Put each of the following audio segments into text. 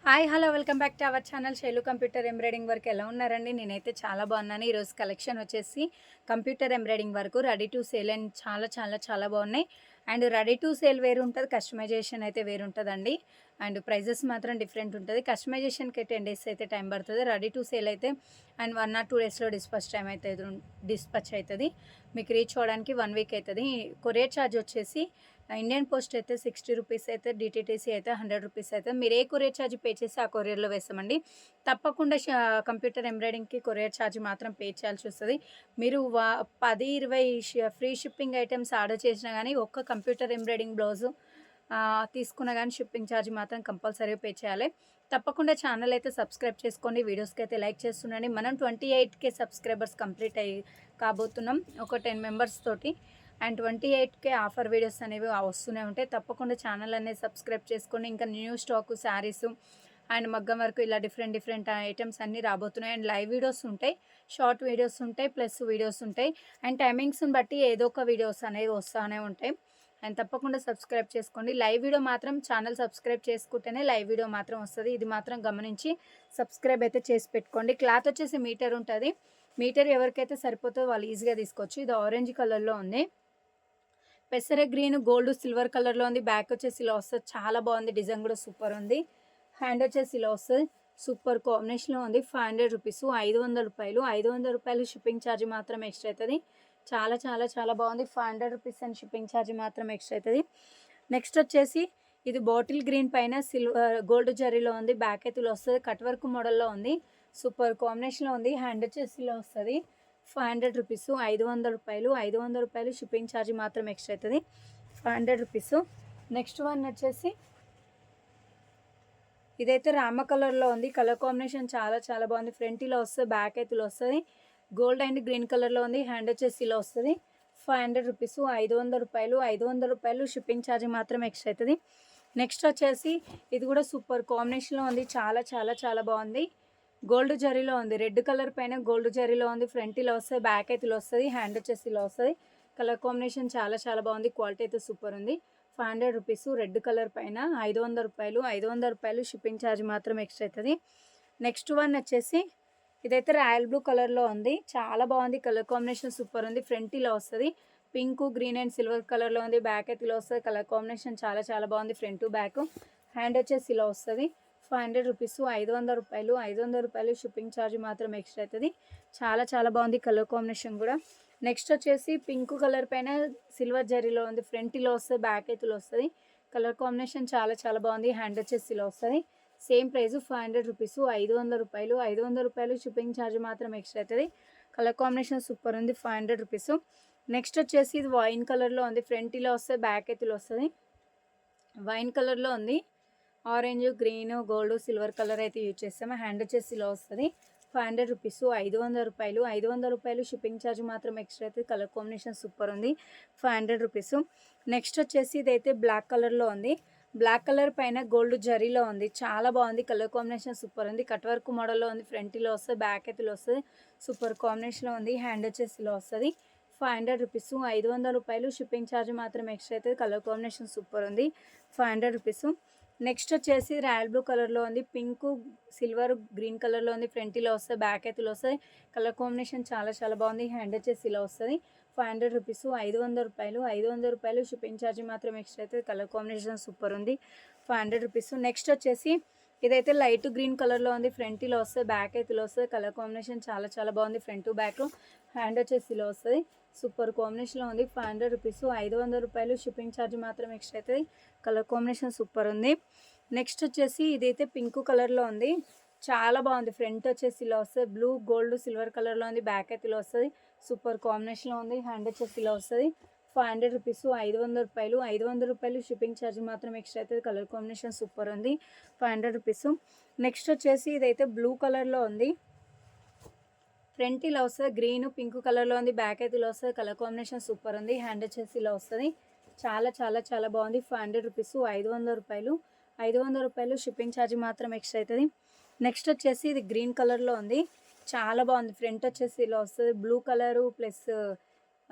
Hi hello welcome back to our channel Shailu computer embroidering work. ఎలా ఉన్నారండి? నేనైతే చాలా బాగున్నాను. ఈరోజు కలెక్షన్ వచ్చేసి కంప్యూటర్ ఎంబ్రాయిడింగ్ వరకు రెడీ టు సేల్ అండ్ చాలా బాగున్నాయి. అండ్ రెడీ టు సేల్ వేరు ఉంటుంది, కస్టమైజేషన్ అయితే వేరు ఉంటుందండి. అండ్ ప్రైజెస్ మాత్రం డిఫరెంట్ ఉంటుంది. కస్టమైజేషన్కి 10 డేస్ అయితే టైం పడుతుంది. రెడీ టు సేల్ అయితే అండ్ 1 or 2 డేస్లో డిస్పచ్ అవుతుంది. మీకు రీచ్ అవ్వడానికి 1 వీక్ అవుతుంది. కొరియర్ ఛార్జ్ వచ్చేసి ఇండియన్ పోస్ట్ అయితే 60 రూపీస్ అయితే, డిటీటీసీ అయితే 100 రూపీస్ అయితే. మీరు ఏ కొరియర్ ఛార్జ్ పే చేసి ఆ కొరియర్లో వేస్తామండి. తప్పకుండా కంప్యూటర్ ఎంబ్రాయిడింగ్కి కొరియర్ ఛార్జ్ మాత్రం పే చేయాల్సి వస్తుంది. మీరు 10-20 ఫ్రీ షిప్పింగ్ ఐటమ్స్ ఆర్డర్ చేసినా కానీ ఒక్క కంప్యూటర్ ఎంబ్రాయిడింగ్ బ్లౌజు తీసుకున్నా కానీ షిప్పింగ్ ఛార్జ్ మాత్రం కంపల్సరీగా పే చేయాలి. తప్పకుండా ఛానల్ అయితే సబ్స్క్రైబ్ చేసుకోండి, వీడియోస్కి అయితే లైక్ చేస్తుండండి. మనం 28K సబ్స్క్రైబర్స్ కంప్లీట్ కాబోతున్నాం ఒక 10 మెంబర్స్ తోటి. అండ్ 28K ఆఫర్ వీడియోస్ అనేవి వస్తూనే ఉంటాయి. తప్పకుండా ఛానల్ అనేది సబ్స్క్రైబ్ చేసుకోండి. ఇంకా న్యూ స్టాకు, శారీస్ అండ్ మగ్గం వరకు ఇలా డిఫరెంట్ ఐటమ్స్ అన్నీ రాబోతున్నాయి. అండ్ లైవ్ వీడియోస్ ఉంటాయి, షార్ట్ వీడియోస్ ఉంటాయి, ప్లస్ వీడియోస్ ఉంటాయి. అండ్ టైమింగ్స్ని బట్టి ఏదో ఒక వీడియోస్ అనేవి వస్తూనే ఉంటాయి. అండ్ తప్పకుండా సబ్స్క్రైబ్ చేసుకోండి. లైవ్ వీడియో మాత్రం ఛానల్ సబ్స్క్రైబ్ చేసుకుంటేనే లైవ్ వీడియో మాత్రం వస్తుంది. ఇది మాత్రం గమనించి సబ్స్క్రైబ్ అయితే చేసి పెట్టుకోండి. క్లాత్ వచ్చేసి మీటర్ ఉంటుంది. మీటర్ ఎవరికైతే సరిపోతుందో వాళ్ళు ఈజీగా తీసుకోవచ్చు. ఇది ఆరెంజ్ కలర్లో ఉంది. పెసర గ్రీన్, గోల్డ్, సిల్వర్ కలర్లో ఉంది. బ్యాక్ వచ్చేసి ఇలా వస్తుంది, చాలా బాగుంది. డిజైన్ కూడా సూపర్ ఉంది. హ్యాండ్ వచ్చేసి ఇలా వస్తుంది, సూపర్ కాంబినేషన్లో ఉంది. 500 రూపీస్, 500 రూపాయలు. 500 రూపాయలు షిప్పింగ్ ఛార్జ్ మాత్రం ఎక్స్ట్రా అవుతుంది. చాలా బాగుంది. 500 రూపీస్ అండ్ షిప్పింగ్ ఛార్జ్ మాత్రం ఎక్స్ట్రా అవుతుంది. నెక్స్ట్ వచ్చేసి ఇది బాటిల్ గ్రీన్ పైన గోల్డ్ జరీలో ఉంది. బ్యాక్ అయితే ఇలా వస్తుంది, కట్ వర్క్ మోడల్లో ఉంది. సూపర్ కాంబినేషన్లో ఉంది. హ్యాండ్ వచ్చేసి ఇలా వస్తుంది, 500 రూపీస్. 500 రూపాయలు. 500 రూపాయలు షిప్పింగ్ ఛార్జ్ మాత్రం ఎక్స్ట్రా అవుతుంది. 500 రూపీస్. నెక్స్ట్ వన్ వచ్చేసి ఇదైతే రామ కలర్లో ఉంది. కలర్ కాంబినేషన్ చాలా బాగుంది. ఫ్రంట్ ఇలా వస్తుంది, బ్యాక్ అయితే ఇలా వస్తుంది. గోల్డ్ అండ్ గ్రీన్ కలర్లో ఉంది. హ్యాండ్ వచ్చేసి ఇలా వస్తుంది, 500 రూపీస్. 500 రూపాయలు. 500 రూపాయలు షిప్పింగ్ ఛార్జ్ మాత్రం ఎక్స్ట్రా అవుతుంది. నెక్స్ట్ వచ్చేసి ఇది కూడా సూపర్ కాంబినేషన్లో ఉంది. చాలా బాగుంది. గోల్డ్ జరీలో ఉంది. రెడ్ కలర్ పైన గోల్డ్ జరీలో ఉంది. ఫ్రంట్ ఇలా వస్తుంది, బ్యాక్ అయితే ఇలా వస్తుంది. హ్యాండ్ వచ్చేసి ఇలా వస్తుంది. కలర్ కాంబినేషన్ చాలా బాగుంది. క్వాలిటీ అయితే సూపర్ ఉంది. 500 రూపీస్. రెడ్ కలర్ పైన 500 రూపాయలు. 500 రూపాయలు షిప్పింగ్ ఛార్జ్ మాత్రం ఎక్స్ట్రా అవుతుంది. నెక్స్ట్ వన్ వచ్చేసి ఇదైతే రాయల్ బ్లూ కలర్లో ఉంది. చాలా బాగుంది. కలర్ కాంబినేషన్ సూపర్ ఉంది. ఫ్రంట్ ఇలా వస్తుంది, పింక్, గ్రీన్ అండ్ సిల్వర్ కలర్లో ఉంది. బ్యాక్ అయితే ఇలా వస్తుంది. కలర్ కాంబినేషన్ చాలా బాగుంది. Front back. హ్యాండ్ వచ్చేసి ఇలా వస్తుంది, 500 రూపీస్. 500 రూపాయలు. 500 రూపాయలు షిప్పింగ్ ఛార్జ్ మాత్రం ఎక్స్ట్రా అవుతుంది. చాలా బాగుంది కలర్ కాంబినేషన్ కూడా. నెక్స్ట్ వచ్చేసి పింక్ కలర్ పైన సిల్వర్ జరీలో ఉంది. ఫ్రంట్ ఇలా వస్తుంది, బ్యాక్ అయితే ఇలా వస్తుంది. కలర్ కాంబినేషన్ చాలా బాగుంది. హ్యాండ్ వచ్చేసి ఇలా వస్తుంది. Same price 500 rupees. 500 రూపాయలు. 500 రూపాయలు షిప్పింగ్ ఛార్జ్ మాత్రం ఎక్స్ట్రా అవుతుంది. కలర్ కాంబినేషన్ సూపర్ ఉంది. 500 రూపీస్. నెక్స్ట్ వచ్చేసి ఇది వైన్ కలర్లో ఉంది. ఫ్రంట్ ఇలా వస్తుంది, బ్యాక్ అయితే ఇలా వస్తుంది. వైన్ కలర్లో ఉంది. Orange, green, gold, silver colour అయితే యూజ్ చేస్తాము. హ్యాండ్ వచ్చేసి ఇలా వస్తుంది, 500 రూపీస్. 500 రూపాయలు. 500 రూపాయలు షిప్పింగ్ ఛార్జ్ మాత్రం ఎక్స్ట్రా అయితే. కలర్ కాంబినేషన్ సూపర్ ఉంది. 500 రూపీస్. నెక్స్ట్ వచ్చేసి ఇదైతే బ్లాక్ కలర్లో ఉంది. బ్లాక్ కలర్ పైన గోల్డ్ జరీలో ఉంది. చాలా బాగుంది. కలర్ కాంబినేషన్ సూపర్ ఉంది. కట్ వర్క్ మోడల్లో ఉంది. ఫ్రంట్ ఇలా వస్తుంది, బ్యాక్ అయితే ఇలా వస్తుంది. సూపర్ కాంబినేషన్లో ఉంది. హ్యాండ్ వచ్చేసి ఇలా వస్తుంది, 500 రూపీస్. 500 రూపాయలు షిప్పింగ్ ఛార్జ్ మాత్రం ఎక్స్ట్రా అయితే. కలర్ కాంబినేషన్ సూపర్ ఉంది. 500 రూపీస్. నెక్స్ట్ వచ్చేసి రాయల్ బ్లూ కలర్లో ఉంది. పింక్, సిల్వర్, గ్రీన్ కలర్లో ఉంది. ఫ్రంట్ ఇలా వస్తుంది, బ్యాక్ అయితే ఇలా వస్తుంది. కలర్ కాంబినేషన్ చాలా బాగుంది. హ్యాండ్ వచ్చేసి ఇలా వస్తుంది, 500 రూపీస్. 500 రూపాయలు. 500 రూపాయలు షిప్పింగ్ ఛార్జ్ మాత్రం ఎక్స్ట్రా అయితే. కలర్ కాంబినేషన్ సూపర్ ఉంది. 500 రూపీస్. నెక్స్ట్ వచ్చేసి ఇదైతే లైట్ గ్రీన్ కలర్లో ఉంది. ఫ్రంట్ ఇలా వస్తుంది, బ్యాక్ అయితే ఇలా వస్తుంది. కలర్ కాంబినేషన్ చాలా బాగుంది. Front back. హ్యాండ్ వచ్చేసి ఇలా వస్తుంది, సూపర్ కాంబినేషన్లో ఉంది. 500 రూపీస్. 500 రూపాయలు షిప్పింగ్ ఛార్జ్ మాత్రం ఎక్స్ట్రా అవుతుంది. కలర్ కాంబినేషన్ సూపర్ ఉంది. నెక్స్ట్ వచ్చేసి ఇదైతే పింక్ కలర్లో ఉంది. చాలా బాగుంది. ఫ్రంట్ వచ్చేసి ఇలా వస్తుంది, బ్లూ, గోల్డ్, సిల్వర్ కలర్లో ఉంది. బ్యాక్ అయితే ఇలా వస్తుంది, సూపర్ కాంబినేషన్లో ఉంది. హ్యాండ్ వచ్చేసి ఇలా వస్తుంది, 500 రూపీస్. 500 రూపాయలు. 500 రూపాయలు షిప్పింగ్ ఛార్జ్ మాత్రం ఎక్స్ట్రా అవుతుంది. కలర్ కాంబినేషన్ సూపర్ ఉంది. 500 రూపీస్. నెక్స్ట్ వచ్చేసి ఇదైతే బ్లూ కలర్లో ఉంది. ఫ్రంట్ ఇలా వస్తుంది, గ్రీన్, పింక్ కలర్లో ఉంది. బ్యాక్ అయితే ఇలా వస్తుంది. కలర్ కాంబినేషన్ సూపర్ ఉంది. హ్యాండ్ వచ్చేసి ఇలా వస్తుంది. చాలా బాగుంది. 500 రూపీస్. 500 రూపాయలు. 500 రూపాయలు షిప్పింగ్ ఛార్జ్ మాత్రం ఎక్స్ట్రా అవుతుంది. నెక్స్ట్ వచ్చేసి ఇది గ్రీన్ కలర్లో ఉంది. చాలా బాగుంది. ఫ్రంట్ వచ్చేసి ఇలా వస్తుంది, blue colour plus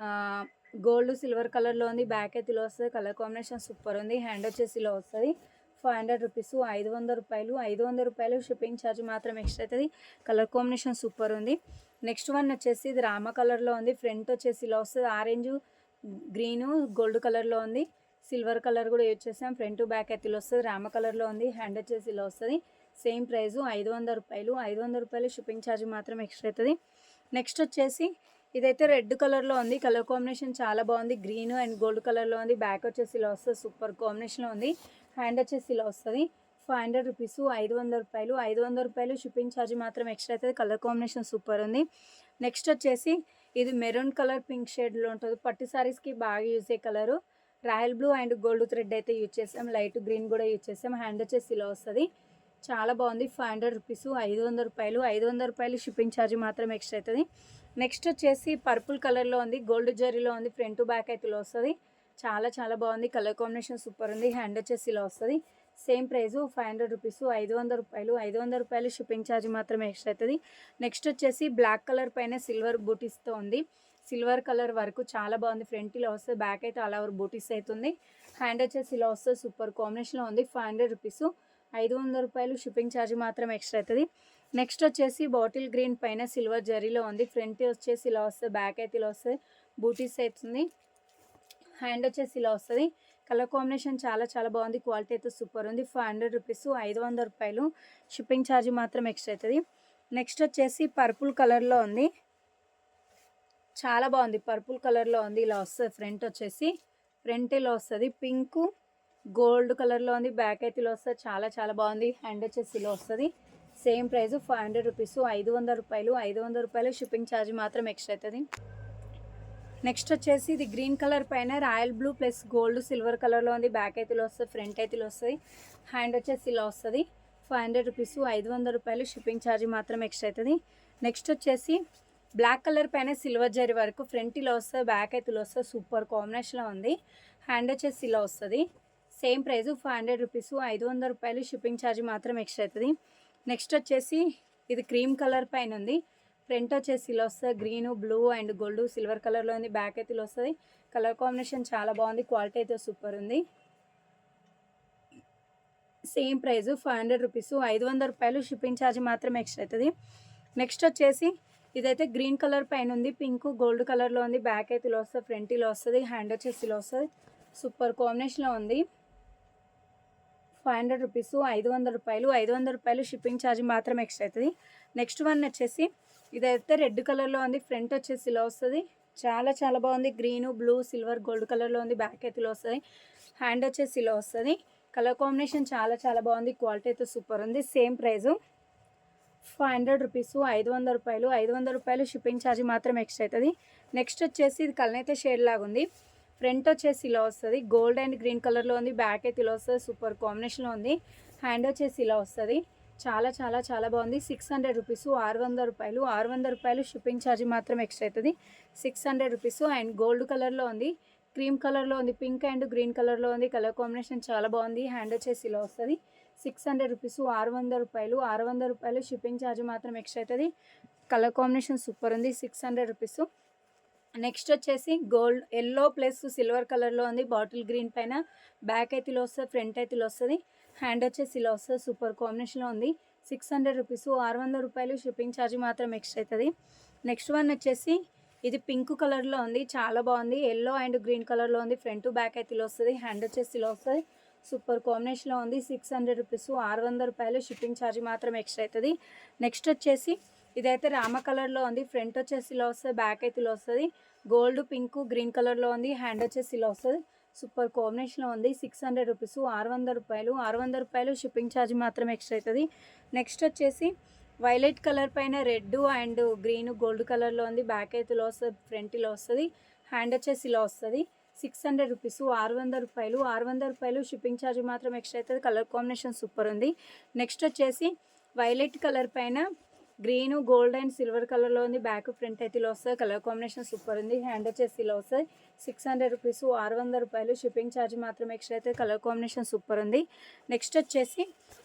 gold, silver కలర్లో ఉంది. బ్యాక్ అయితే ఇలా వస్తుంది. కలర్ కాంబినేషన్ సూపర్ ఉంది. హ్యాండ్ వచ్చేసి ఇలా వస్తుంది, రూపీస్, 500 రూపాయలు. షిప్పింగ్ ఛార్జ్ మాత్రం ఎక్స్ట్రా అవుతుంది. కలర్ కాంబినేషన్ సూపర్ ఉంది. నెక్స్ట్ వన్ వచ్చేసి ఇది రామ కలర్లో ఉంది. ఫ్రంట్ వచ్చేసి ఇలా వస్తుంది. ఆరెంజ్, గ్రీను, గోల్డ్ కలర్లో ఉంది. సిల్వర్ కలర్ కూడా యూజ్ చేసాం. ఫ్రంట్ బ్యాక్ అయితే ఇలా వస్తుంది. రామ కలర్లో ఉంది. హ్యాండ్ వచ్చేసి ఇలా వస్తుంది. సేమ్ ప్రైస్ 500 రూపాయలు. షిప్పింగ్ ఛార్జ్ మాత్రం ఎక్స్ట్రా అవుతుంది. నెక్స్ట్ వచ్చేసి ఇదైతే రెడ్ కలర్లో ఉంది. కలర్ కాంబినేషన్ చాలా బాగుంది. గ్రీన్ అండ్ గోల్డ్ కలర్లో ఉంది. బ్యాక్ వచ్చేసి ఇలా వస్తుంది. సూపర్ కాంబినేషన్లో ఉంది. హ్యాండ్ వచ్చేసి ఇలా వస్తుంది. 500 రూపీస్, 500 రూపాయలు. షిప్పింగ్ ఛార్జ్ మాత్రం ఎక్స్ట్రా అవుతుంది. కలర్ కాంబినేషన్ సూపర్ ఉంది. నెక్స్ట్ వచ్చేసి ఇది మెరూన్ కలర్ పింక్ షేడ్లో ఉంటుంది. పట్టు సారీస్కి బాగా యూజ్ అయ్యే colour. Royal blue and gold thread అయితే యూజ్ చేసాం. లైట్ గ్రీన్ కూడా యూజ్ చేసాం. హ్యాండ్ వచ్చేసి ఇలా వస్తుంది. చాలా బాగుంది. 500 రూపీస్, 500 రూపాయలు. షిప్పింగ్ ఛార్జ్ మాత్రం ఎక్స్ట్రా అవుతుంది. నెక్స్ట్ వచ్చేసి పర్పుల్ కలర్లో ఉంది. గోల్డ్ జరీలో ఉంది. ఫ్రంట్ బ్యాక్ అయితే ఇలా వస్తుంది. చాలా బాగుంది. కలర్ కాంబినేషన్ సూపర్ ఉంది. హ్యాండ్ వచ్చేసి ఇలా వస్తుంది. సేమ్ ప్రైస్ 500 రూపీస్, 500 రూపాయలు. షిప్పింగ్ ఛార్జ్ మాత్రం ఎక్స్ట్రా అవుతుంది. నెక్స్ట్ వచ్చేసి బ్లాక్ కలర్ పైన సిల్వర్ బూటీస్తో ఉంది. సిల్వర్ కలర్ వరకు చాలా బాగుంది. ఫ్రంట్ ఇలా వస్తుంది. బ్యాక్ అయితే ఆల్ ఓవర్ బూటీస్ అవుతుంది. హ్యాండ్ వచ్చేసి ఇలా వస్తుంది. సూపర్ కాంబినేషన్లో ఉంది. 500 రూపీస్, 500 రూపాయలు. షిప్పింగ్ ఛార్జ్ మాత్రం ఎక్స్ట్రా అవుతుంది. నెక్స్ట్ వచ్చేసి బాటిల్ గ్రీన్ పైన సిల్వర్ జరీలో ఉంది. ఫ్రంట్ వచ్చేసి ఇలా వస్తుంది. బ్యాక్ అయితే ఇలా వస్తుంది. బూటీస్ అవుతుంది. హ్యాండ్ వచ్చేసి ఇలా వస్తుంది. కలర్ కాంబినేషన్ చాలా బాగుంది. క్వాలిటీ అయితే సూపర్ ఉంది. 500 రూపీస్, 500 రూపాయలు. షిప్పింగ్ ఛార్జ్ మాత్రం ఎక్స్ట్రా అవుతుంది. నెక్స్ట్ వచ్చేసి పర్పుల్ కలర్లో ఉంది. చాలా బాగుంది. పర్పుల్ కలర్లో ఉంది. ఇలా వస్తుంది. ఫ్రంట్ ఇలా వస్తుంది. పింక్ గోల్డ్ కలర్లో ఉంది. బ్యాక్ అయితే ఇలా వస్తుంది. చాలా బాగుంది. హ్యాండ్ వచ్చేసి ఇలా వస్తుంది. సేమ్ ప్రైస్ 500 రూపీస్, 500 రూపాయలు. షిప్పింగ్ ఛార్జ్ మాత్రం ఎక్స్ట్రా అవుతుంది. నెక్స్ట్ వచ్చేసి ఇది గ్రీన్ కలర్ పైన royal blue plus gold silver కలర్లో ఉంది. బ్యాక్ అయితే ఇలా వస్తుంది. ఫ్రంట్ అయితే ఇలా వస్తుంది. హ్యాండ్ వచ్చేసి ఇలా వస్తుంది. 500 రూపీస్, 500 రూపాయలు. షిప్పింగ్ ఛార్జ్ మాత్రం ఎక్స్ట్రా అవుతుంది. నెక్స్ట్ వచ్చేసి బ్లాక్ కలర్ పైన సిల్వర్ జరీ వరకు ఫ్రంట్ ఇలా వస్తుంది. బ్యాక్ అయితే ఇలా వస్తుంది. సూపర్ కాంబినేషన్లో ఉంది. హ్యాండ్ వచ్చేసి ఇలా వస్తుంది. సేమ్ ప్రైస్ 500 రూపీస్, 500 రూపాయలు. షిప్పింగ్ ఛార్జ్ మాత్రం ఎక్స్ట్రా అవుతుంది. నెక్స్ట్ వచ్చేసి ఇది క్రీమ్ కలర్ పైన ఉంది. ఫ్రంట్ వచ్చేసి ఇలా వస్తుంది. Green, blue and gold silver కలర్లో ఉంది. బ్యాక్ అయితే ఇలా వస్తుంది. కలర్ కాంబినేషన్ చాలా బాగుంది. క్వాలిటీ అయితే సూపర్ ఉంది. సేమ్ ప్రైస్ 500 రూపీస్, 500 రూపాయలు. షిప్పింగ్ ఛార్జ్ మాత్రం ఎక్స్ట్రా అవుతుంది. నెక్స్ట్ వచ్చేసి ఇదైతే గ్రీన్ కలర్ పైన ఉంది. పింక్ గోల్డ్ కలర్లో ఉంది. బ్యాక్ అయితే ఇలా వస్తుంది. ఫ్రంట్ ఇలా వస్తుంది. హ్యాండ్ వచ్చేసి ఇలా వస్తుంది. సూపర్ కాంబినేషన్లో ఉంది. 500 రూపీస్, 500 రూపాయలు. 500 రూపాయలు. షిప్పింగ్ ఛార్జ్ మాత్రం ఎక్స్ట్రా అవుతుంది. నెక్స్ట్ వన్ వచ్చేసి ఇదైతే రెడ్ కలర్లో ఉంది. ఫ్రంట్ వచ్చేసి ఇలా వస్తుంది. చాలా బాగుంది. గ్రీన్, బ్లూ, సిల్వర్, గోల్డ్ కలర్లో ఉంది. బ్యాక్ అయితే ఇలా వస్తుంది. హ్యాండ్ వచ్చేసి ఇలా వస్తుంది. కలర్ కాంబినేషన్ చాలా బాగుంది. క్వాలిటీ అయితే సూపర్ ఉంది. సేమ్ ప్రైస్ 500 రూపీస్, 500 రూపాయలు. 500 రూపాయలు. షిప్పింగ్ ఛార్జ్ మాత్రం ఎక్స్ట్రా అవుతుంది. నెక్స్ట్ వచ్చేసి ఇది కలనైతే షేడ్ లాగా ఉంది. ఫ్రంట్ వచ్చేసి ఇలా వస్తుంది. గోల్డ్ అండ్ గ్రీన్ కలర్లో ఉంది. బ్యాక్ అయితే ఇలా వస్తుంది. సూపర్ కాంబినేషన్లో ఉంది. హ్యాండ్ వచ్చేసి ఇలా వస్తుంది. చాలా బాగుంది. 600 రూపీస్, 600 రూపాయలు. 600 రూపాయలు. షిప్పింగ్ ఛార్జ్ మాత్రం ఎక్స్ట్రా అవుతుంది. 600 రూపీస్ అండ్ గోల్డ్ కలర్లో ఉంది. క్రీమ్ కలర్లో ఉంది. పింక్ అండ్ గ్రీన్ కలర్లో ఉంది. కలర్ కాంబినేషన్ చాలా బాగుంది. హ్యాండ్ వచ్చేసి ఇలా వస్తుంది. 600 రూపీస్, 600 రూపాయలు. 600 రూపాయలు. షిప్పింగ్ ఛార్జ్ మాత్రం ఎక్స్ట్రా అవుతుంది. కలర్ కాంబినేషన్ సూపర్ ఉంది. 600 రూపీస్. నెక్స్ట్ వచ్చేసి గోల్డ్ ఎల్లో ప్లస్ సిల్వర్ కలర్లో ఉంది. బాటిల్ గ్రీన్ పైన బ్యాక్ అయితే ఇలా వస్తుంది. ఫ్రంట్ అయితే ఇలా వస్తుంది. హ్యాండ్ వచ్చేసి ఇలా వస్తుంది. సూపర్ కాంబినేషన్లో ఉంది. 600 రూపీస్, 600 రూపాయలు. షిప్పింగ్ ఛార్జ్ మాత్రం ఎక్స్ట్రా అవుతుంది. నెక్స్ట్ వన్ వచ్చేసి ఇది పింక్ కలర్లో ఉంది. చాలా బాగుంది. ఎల్లో అండ్ గ్రీన్ కలర్లో ఉంది. ఫ్రంట్ బ్యాక్ అయితే ఇలా వస్తుంది. హ్యాండ్ వచ్చేసి ఇలా వస్తుంది. సూపర్ కాంబినేషన్లో ఉంది. 600 రూపీస్, 600 రూపాయలు. షిప్పింగ్ ఛార్జ్ మాత్రం ఎక్స్ట్రా అవుతుంది. నెక్స్ట్ వచ్చేసి ఇదైతే రామ కలర్లో ఉంది. ఫ్రంట్ వచ్చేసి ఇలా వస్తుంది. బ్యాక్ అయితే ఇలా వస్తుంది. గోల్డ్, పింక్, గ్రీన్ కలర్లో ఉంది. హ్యాండ్ వచ్చేసి ఇలా వస్తుంది. సూపర్ కాంబినేషన్లో ఉంది. 600 రూపీస్, 600 రూపాయలు. 600 రూపాయలు. షిప్పింగ్ ఛార్జ్ మాత్రం ఎక్స్ట్రా అవుతుంది. నెక్స్ట్ వచ్చేసి వైలెట్ కలర్ పైన రెడ్ అండ్ గ్రీన్ గోల్డ్ కలర్లో ఉంది. బ్యాక్ అయితే ఇలా వస్తుంది. ఫ్రంట్ ఇలా వస్తుంది. హ్యాండ్ వచ్చేసి ఇలా వస్తుంది. 600 రూపీస్, 600 రూపాయలు. 600 రూపాయలు. షిప్పింగ్ ఛార్జ్ మాత్రం ఎక్స్ట్రా అవుతుంది. కలర్ కాంబినేషన్ సూపర్ ఉంది. నెక్స్ట్ వచ్చేసి వైలెట్ కలర్ పైన గ్రీన్, గోల్డ్ అండ్ సిల్వర్ కలర్లో ఉంది. బ్యాక్ ఫ్రంట్ అయితే ఇలా వస్తుంది. కలర్ కాంబినేషన్ సూపర్ ఉంది. హ్యాండ్ వచ్చేసి ఇలా వస్తుంది. 600 రూపీస్, 600 రూపాయలు. షిప్పింగ్ ఛార్జ్ మాత్రం ఎక్స్ట్రా అయితే. కలర్ కాంబినేషన్ సూపర్ ఉంది. నెక్స్ట్ వచ్చేసి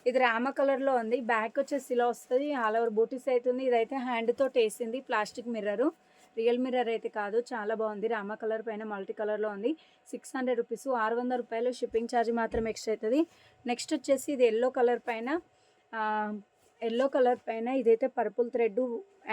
ఇది రామ కలర్లో ఉంది. బ్యాక్ వచ్చేసి ఇలా వస్తుంది. ఆల్ ఓవర్ బూటీస్ అవుతుంది. ఇదైతే హ్యాండ్తో వేసింది. Plastic mirror. రియల్ మిర్రర్ అయితే కాదు, చాలా బాగుంది. రామా కలర్ పైన మల్టీ కలర్లో ఉంది. 600 రూపీస్, 600 రూపాయలు. షిప్పింగ్ ఛార్జ్ మాత్రం ఎక్స్ట్రా అవుతుంది. నెక్స్ట్ వచ్చేసి ఇది ఎల్లో కలర్ పైన ఇదైతే purple thread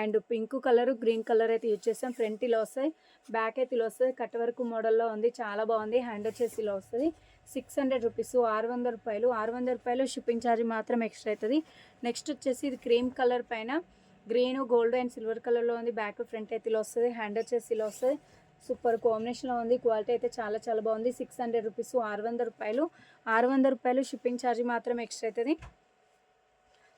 and pink colour, green colour అయితే యూజ్ చేస్తాం. ఫ్రంట్ ఇలా వస్తాయి, బ్యాక్ అయితే ఇలా వస్తుంది. కట్ వర్క్ మోడల్లో ఉంది, చాలా బాగుంది. హ్యాండ్ వచ్చేసి ఇలా వస్తుంది. 600 రూపీస్, 600 రూపాయలు. 600 రూపాయలు. షిప్పింగ్ ఛార్జ్ మాత్రం ఎక్స్ట్రా అవుతుంది. నెక్స్ట్ వచ్చేసి ఇది క్రీమ్ కలర్ పైన గ్రీన్, గోల్డ్ అండ్ సిల్వర్ కలర్లో ఉంది. బ్యాక్ ఫ్రంట్ అయితే ఇలా వస్తుంది. హ్యాండ్ వచ్చేసి ఇలా వస్తుంది. సూపర్ కాంబినేషన్లో ఉంది. క్వాలిటీ అయితే చాలా చాలా బాగుంది. 600 రూపీస్, 600 రూపాయలు. 600 రూపాయలు. షిప్పింగ్ ఛార్జ్ మాత్రం ఎక్స్ట్రా అవుతుంది.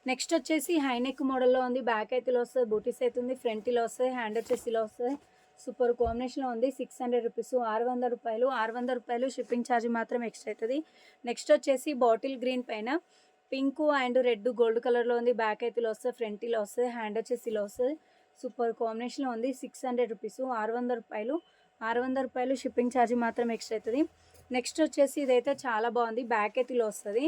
నెక్స్ట్ వచ్చేసి హైనెక్ మోడల్లో ఉంది. బ్యాక్ అయితే ఇలా వస్తుంది, బూటీస్ అయితే ఉంది. ఫ్రంట్ ఇలా వస్తుంది, హ్యాండ్ వచ్చేసి ఇలా వస్తుంది. సూపర్ కాంబినేషన్లో ఉంది. 600 రూపీస్, 600 రూపాయలు. 600 రూపాయలు. షిప్పింగ్ ఛార్జ్ మాత్రం ఎక్స్ట్రా అవుతుంది. నెక్స్ట్ వచ్చేసి బాటిల్ గ్రీన్ పైన పింక్ అండ్ రెడ్ గోల్డ్ కలర్లో ఉంది. బ్యాక్ అయితే ఇలా వస్తుంది, ఫ్రంట్ ఇలా వస్తుంది, హ్యాండ్ వచ్చేసి ఇలా వస్తుంది. సూపర్ కాంబినేషన్లో ఉంది. 600 రూపీస్, 600 రూపాయలు. 600 రూపాయలు. షిప్పింగ్ ఛార్జ్ మాత్రం ఎక్స్ట్రా అవుతుంది. నెక్స్ట్ వచ్చేసి ఇదైతే చాలా బాగుంది. బ్యాక్ అయితే ఇలా వస్తుంది,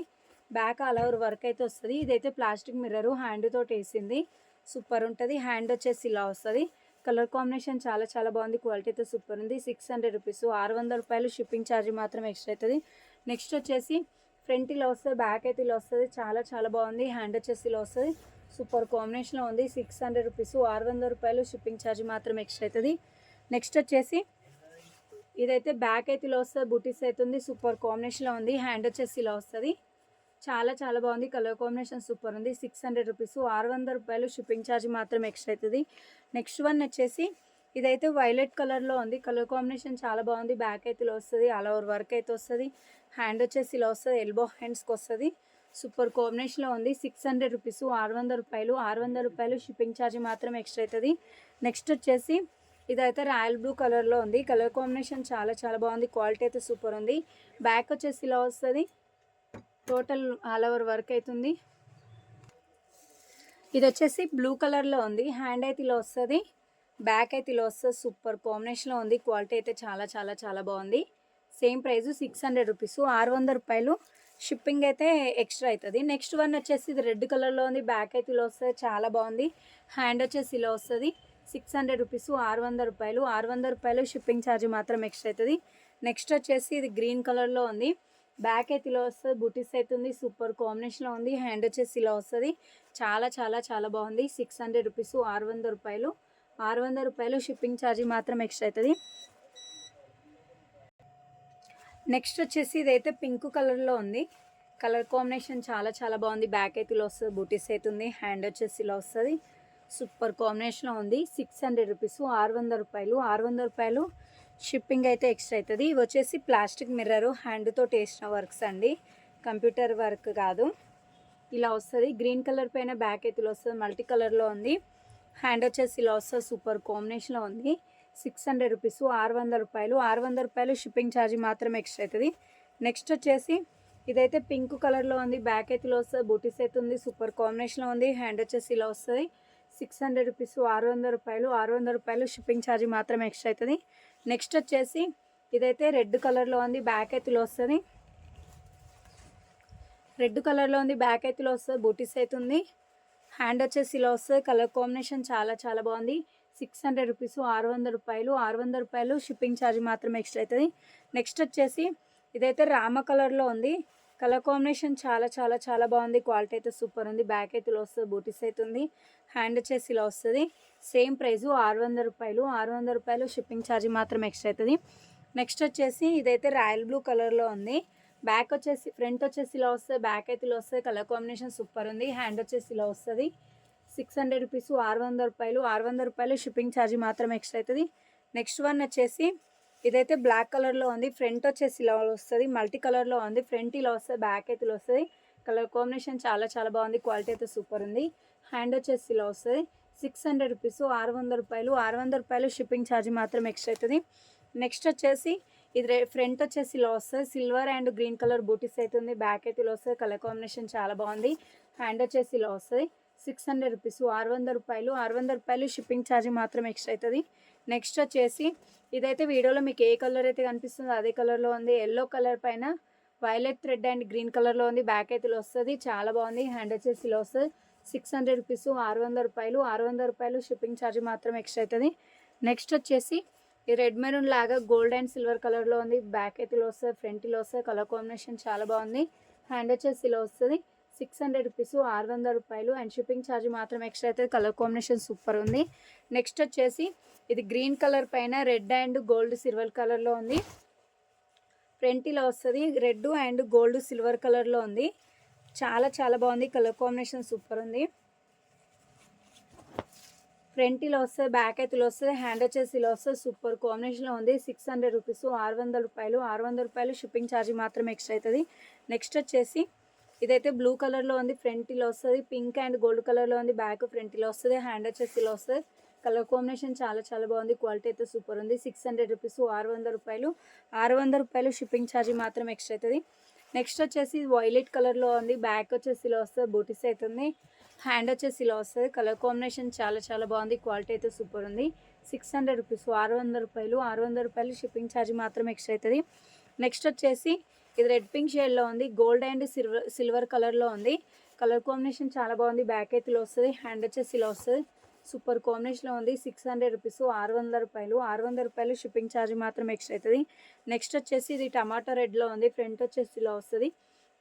బ్యాక్ ఆల్ ఓవర్ వర్క్ అయితే వస్తుంది. ఇదైతే ప్లాస్టిక్ మిర్రర్ హ్యాండ్ తోటి వేసింది, సూపర్ ఉంటుంది. హ్యాండ్ వచ్చేసి ఇలా వస్తుంది. కలర్ కాంబినేషన్ చాలా చాలా బాగుంది. క్వాలిటీ అయితే సూపర్ ఉంది. 600 రూపీస్, 600 రూపాయలు. షిప్పింగ్ ఛార్జ్ మాత్రం ఎక్స్ట్రా అవుతుంది. నెక్స్ట్ వచ్చేసి ఫ్రంట్ ఇలా వస్తుంది, బ్యాక్ అయితే ఇలా వస్తుంది, చాలా చాలా బాగుంది. హ్యాండ్ వచ్చేసి ఇలా వస్తుంది. సూపర్ కాంబినేషన్లో ఉంది. 600 రూపీస్, 600 రూపాయలు. షిప్పింగ్ ఛార్జ్ మాత్రం ఎక్స్ట్రా అవుతుంది. నెక్స్ట్ వచ్చేసి ఇదైతే బ్యాక్ అయితే ఇలా వస్తుంది, బూటీస్ అవుతుంది. సూపర్ కాంబినేషన్లో ఉంది. హ్యాండ్ వచ్చేసి ఇలా వస్తుంది. చాలా చాలా బాగుంది. కలర్ కాంబినేషన్ సూపర్ ఉంది. 600 రూపీస్, 600 రూపాయలు. షిప్పింగ్ ఛార్జ్ మాత్రం ఎక్స్ట్రా అవుతుంది. నెక్స్ట్ వన్ వచ్చేసి ఇదైతే వైలెట్ కలర్లో ఉంది. కలర్ కాంబినేషన్ చాలా బాగుంది. బ్యాక్ అయితే ఇలా వస్తుంది, ఆల్ ఓవర్ వర్క్ అయితే వస్తుంది. హ్యాండ్ వచ్చేసి ఇలా వస్తుంది, ఎల్బో హ్యాండ్స్కి వస్తుంది. సూపర్ కాంబినేషన్లో ఉంది. 600 రూపీస్, 600 రూపాయలు. 600 రూపాయలు. షిప్పింగ్ ఛార్జ్ మాత్రం ఎక్స్ట్రా అవుతుంది. నెక్స్ట్ వచ్చేసి ఇదైతే రాయల్ బ్లూ కలర్లో ఉంది. కలర్ కాంబినేషన్ చాలా చాలా బాగుంది. క్వాలిటీ అయితే సూపర్ ఉంది. బ్యాక్ వచ్చేసి ఇలా వస్తుంది, టోటల్ ఆల్ ఓవర్ వర్క్ అవుతుంది. ఇది వచ్చేసి బ్లూ కలర్లో ఉంది. హ్యాండ్ అయితే ఇలా వస్తుంది, బ్యాక్ అయితే ఇలా వస్తుంది. సూపర్ కాంబినేషన్లో ఉంది. క్వాలిటీ అయితే చాలా చాలా చాలా బాగుంది. సేమ్ ప్రైస్ 600 రూపీస్, 600 రూపాయలు. షిప్పింగ్ అయితే ఎక్స్ట్రా అవుతుంది. నెక్స్ట్ వన్ వచ్చేసి ఇది రెడ్ కలర్లో ఉంది. బ్యాక్ అయితే ఇలా వస్తుంది, చాలా బాగుంది. హ్యాండ్ వచ్చేసి ఇలా వస్తుంది. 600 రూపీస్, 600 రూపాయలు. 600 రూపాయలు. షిప్పింగ్ ఛార్జ్ మాత్రం ఎక్స్ట్రా అవుతుంది. నెక్స్ట్ వచ్చేసి ఇది గ్రీన్ కలర్లో ఉంది. బ్యాక్ అయితే ఇలా వస్తుంది, బూటీస్ అయితే ఉంది. సూపర్ కాంబినేషన్లో ఉంది. హ్యాండ్ వచ్చేసి ఇలా వస్తుంది. చాలా చాలా చాలా బాగుంది. 600 రూపీస్, 600 రూపాయలు. 600 రూపాయలు. షిప్పింగ్ ఛార్జ్ మాత్రం ఎక్స్ట్రా అవుతుంది. నెక్స్ట్ వచ్చేసి ఇదైతే పింక్ కలర్లో ఉంది. కలర్ కాంబినేషన్ చాలా చాలా బాగుంది. బ్యాక్ అయితే ఇలా వస్తుంది, బూటీస్ అయితే ఉంది. హ్యాండ్ వచ్చేసి ఇలా వస్తుంది. సూపర్ కాంబినేషన్లో ఉంది. 600 రూపీస్, 600 రూపాయలు. 600 రూపాయలు. షిప్పింగ్ అయితే ఎక్స్ట్రా అవుతుంది. ఇవి వచ్చేసి ప్లాస్టిక్ మిర్రర్ హ్యాండ్తో వేసిన వర్క్స్ అండి, కంప్యూటర్ వర్క్ కాదు. ఇలా వస్తుంది. గ్రీన్ కలర్ పైన బ్యాక్ అయితే ఇలా వస్తుంది, మల్టీ కలర్లో ఉంది. హ్యాండ్ వచ్చేసి ఇలా వస్తుంది. సూపర్ కాంబినేషన్లో ఉంది. 600 రూపీస్, 600 రూపాయలు. 600 రూపాయలు. షిప్పింగ్ ఛార్జ్ మాత్రం ఎక్స్ట్రా అవుతుంది. నెక్స్ట్ వచ్చేసి ఇదైతే పింక్ కలర్లో ఉంది. బ్యాక్ అయితే ఇలా వస్తుంది, బూటీస్ అయితే ఉంది. సూపర్ కాంబినేషన్లో ఉంది. హ్యాండ్ వచ్చేసి ఇలా వస్తుంది. 600 రూపీస్, 600 రూపాయలు. 600 రూపాయలు. షిప్పింగ్ ఛార్జ్ మాత్రం ఎక్స్ట్రా అవుతుంది. నెక్స్ట్ వచ్చేసి ఇదైతే రెడ్ కలర్లో ఉంది. బ్యాక్ అయితే ఇలా వస్తుంది, రెడ్ కలర్లో ఉంది. బ్యాక్ అయితే ఇలా వస్తుంది, బూటీస్ అయితే ఉంది. హ్యాండ్ వచ్చేసి ఇలా వస్తుంది. కలర్ కాంబినేషన్ చాలా చాలా బాగుంది. 600 రూపీస్, 600 రూపాయలు. 600 రూపాయలు. షిప్పింగ్ ఛార్జ్ మాత్రం ఎక్స్ట్రా అవుతుంది. నెక్స్ట్ వచ్చేసి ఇదైతే రామ కలర్లో ఉంది. కలర్ కాంబినేషన్ చాలా చాలా చాలా బాగుంది. క్వాలిటీ అయితే సూపర్ ఉంది. బ్యాక్ అయితే ఇలా వస్తుంది, బూటీస్ అయితే ఉంది. హ్యాండ్ వచ్చేసి ఇలా వస్తుంది. సేమ్ ప్రైస్ 600 రూపాయలు. 600 రూపాయలు. షిప్పింగ్ ఛార్జ్ మాత్రం ఎక్స్ట్రా అవుతుంది. నెక్స్ట్ వచ్చేసి ఇదైతే రాయల్ బ్లూ కలర్లో ఉంది. బ్యాక్ వచ్చేసి ఫ్రంట్ వచ్చేసి ఇలా వస్తుంది, బ్యాక్ అయితే ఇలా వస్తుంది. కలర్ కాంబినేషన్ సూపర్ ఉంది. హ్యాండ్ వచ్చేసి ఇలా వస్తుంది. 600 రూపీస్, 600 రూపాయలు. 600 రూపాయలు. షిప్పింగ్ ఛార్జ్ మాత్రం ఎక్స్ట్రా అవుతుంది. నెక్స్ట్ వన్ వచ్చేసి ఇదైతే బ్లాక్ కలర్లో ఉంది. ఫ్రంట్ వచ్చేసి ఇలా వస్తుంది, మల్టీ కలర్లో ఉంది. ఫ్రంట్ ఇలా వస్తుంది, బ్యాక్ అయితే ఇలా వస్తుంది. కలర్ కాంబినేషన్ చాలా చాలా బాగుంది. క్వాలిటీ అయితే సూపర్ ఉంది. హ్యాండ్ వచ్చేసి ఇలా వస్తుంది. 600 రూపీస్, 600 రూపాయలు. 600 రూపాయలు. షిప్పింగ్ ఛార్జ్ మాత్రం ఎక్స్ట్రా అవుతుంది. నెక్స్ట్ వచ్చేసి ఇది ఫ్రంట్ వచ్చేసి ఇలా వస్తుంది. సిల్వర్ అండ్ గ్రీన్ కలర్ బూటీస్ అయితే ఉంది. బ్యాక్ అయితే ఇలా వస్తుంది. కలర్ కాంబినేషన్ చాలా బాగుంది. హ్యాండ్ వచ్చేసి ఇలా వస్తుంది. 600 రూపీస్, 600 రూపాయలు. 600 రూపాయలు. షిప్పింగ్ ఛార్జ్ మాత్రం ఎక్స్ట్రా అవుతుంది. నెక్స్ట్ వచ్చేసి ఇదైతే వీడియోలో మీకు ఏ కలర్ అయితే కనిపిస్తుందో అదే కలర్లో ఉంది. ఎల్లో కలర్ పైన వైలెట్ థ్రెడ్ అండ్ గ్రీన్ కలర్లో ఉంది. బ్యాక్ అయితే ఇలా వస్తుంది, చాలా బాగుంది. హ్యాండ్ వచ్చేసి ఇలా వస్తుంది. 600 రూపీస్, 600 రూపాయలు. 600 రూపాయలు. షిప్పింగ్ ఛార్జ్ మాత్రం ఎక్స్ట్రా అవుతుంది. నెక్స్ట్ వచ్చేసి ఈ రెడ్ మెరూన్ లాగా గోల్డ్ అండ్ సిల్వర్ కలర్లో ఉంది. బ్యాక్ అయితే ఇలా వస్తుంది, ఫ్రంట్ ఇలా వస్తుంది. కలర్ కాంబినేషన్ చాలా బాగుంది. హ్యాండ్ వచ్చేసి ఇలా వస్తుంది. 600 రూపీస్, 600 రూపాయలు. అండ్ షిప్పింగ్ ఛార్జ్ మాత్రం ఎక్స్ట్రా అయితే. కలర్ కాంబినేషన్ సూపర్ ఉంది. నెక్స్ట్ వచ్చేసి ఇది గ్రీన్ కలర్ పైన రెడ్ అండ్ గోల్డ్ సిల్వర్ కలర్లో ఉంది. ఫ్రంట్ ఇలా వస్తుంది. రెడ్ అండ్ గోల్డ్ సిల్వర్ కలర్లో ఉంది. చాలా చాలా బాగుంది. కలర్ కాంబినేషన్ సూపర్ ఉంది. ఫ్రంట్ ఇలా వస్తుంది, బ్యాక్ అయితే ఇలా వస్తుంది. హ్యాండ్ వచ్చేసి ఇలా వస్తుంది. సూపర్ కాంబినేషన్లో ఉంది. 600 రూపీస్, 600 రూపాయలు. 600 రూపాయలు షిప్పింగ్ ఛార్జ్ మాత్రం ఎక్స్ట్రా అవుతుంది. నెక్స్ట్ వచ్చేసి ఇదైతే బ్లూ కలర్లో ఉంది. ఫ్రంట్ ఇలా వస్తుంది. పింక్ అండ్ గోల్డ్ కలర్లో ఉంది. బ్యాక్ ఫ్రంట్ ఇలా వస్తుంది. హ్యాండ్ వచ్చేసి ఇలా వస్తుంది. కలర్ కాంబినేషన్ చాలా చాలా బాగుంది. క్వాలిటీ అయితే సూపర్ ఉంది. 600 రూపీస్, 600 రూపాయలు. 600 రూపాయలు షిప్పింగ్ ఛార్జ్ మాత్రం ఎక్స్ట్రా అవుతుంది. నెక్స్ట్ వచ్చేసి వైలెట్ కలర్లో ఉంది. బ్యాక్ వచ్చేసి ఇలా వస్తుంది. బూటీస్ అవుతుంది. హ్యాండ్ వచ్చేసి ఇలా వస్తుంది. కలర్ కాంబినేషన్ చాలా చాలా బాగుంది. క్వాలిటీ అయితే సూపర్ ఉంది. 600 రూపీస్, 600 రూపాయలు. 600 రూపాయలు షిప్పింగ్ ఛార్జ్ మాత్రం ఎక్స్ట్రా అవుతుంది. నెక్స్ట్ వచ్చేసి ఇది రెడ్ పింక్ షేడ్లో ఉంది. గోల్డ్ అండ్ సిల్వర్ కలర్లో ఉంది. కలర్ కాంబినేషన్ చాలా బాగుంది. బ్యాక్ అయితే ఇలా వస్తుంది. హ్యాండ్ వచ్చేసి ఇలా వస్తుంది. సూపర్ కాంబినేషన్లో ఉంది. 600 రూపీస్, 600 రూపాయలు. 600 రూపాయలు షిప్పింగ్ ఛార్జ్ మాత్రం ఎక్స్ట్రా అవుతుంది. నెక్స్ట్ వచ్చేసి ఇది టమాటో రెడ్లో ఉంది. ఫ్రంట్ వచ్చేసి ఇలా వస్తుంది.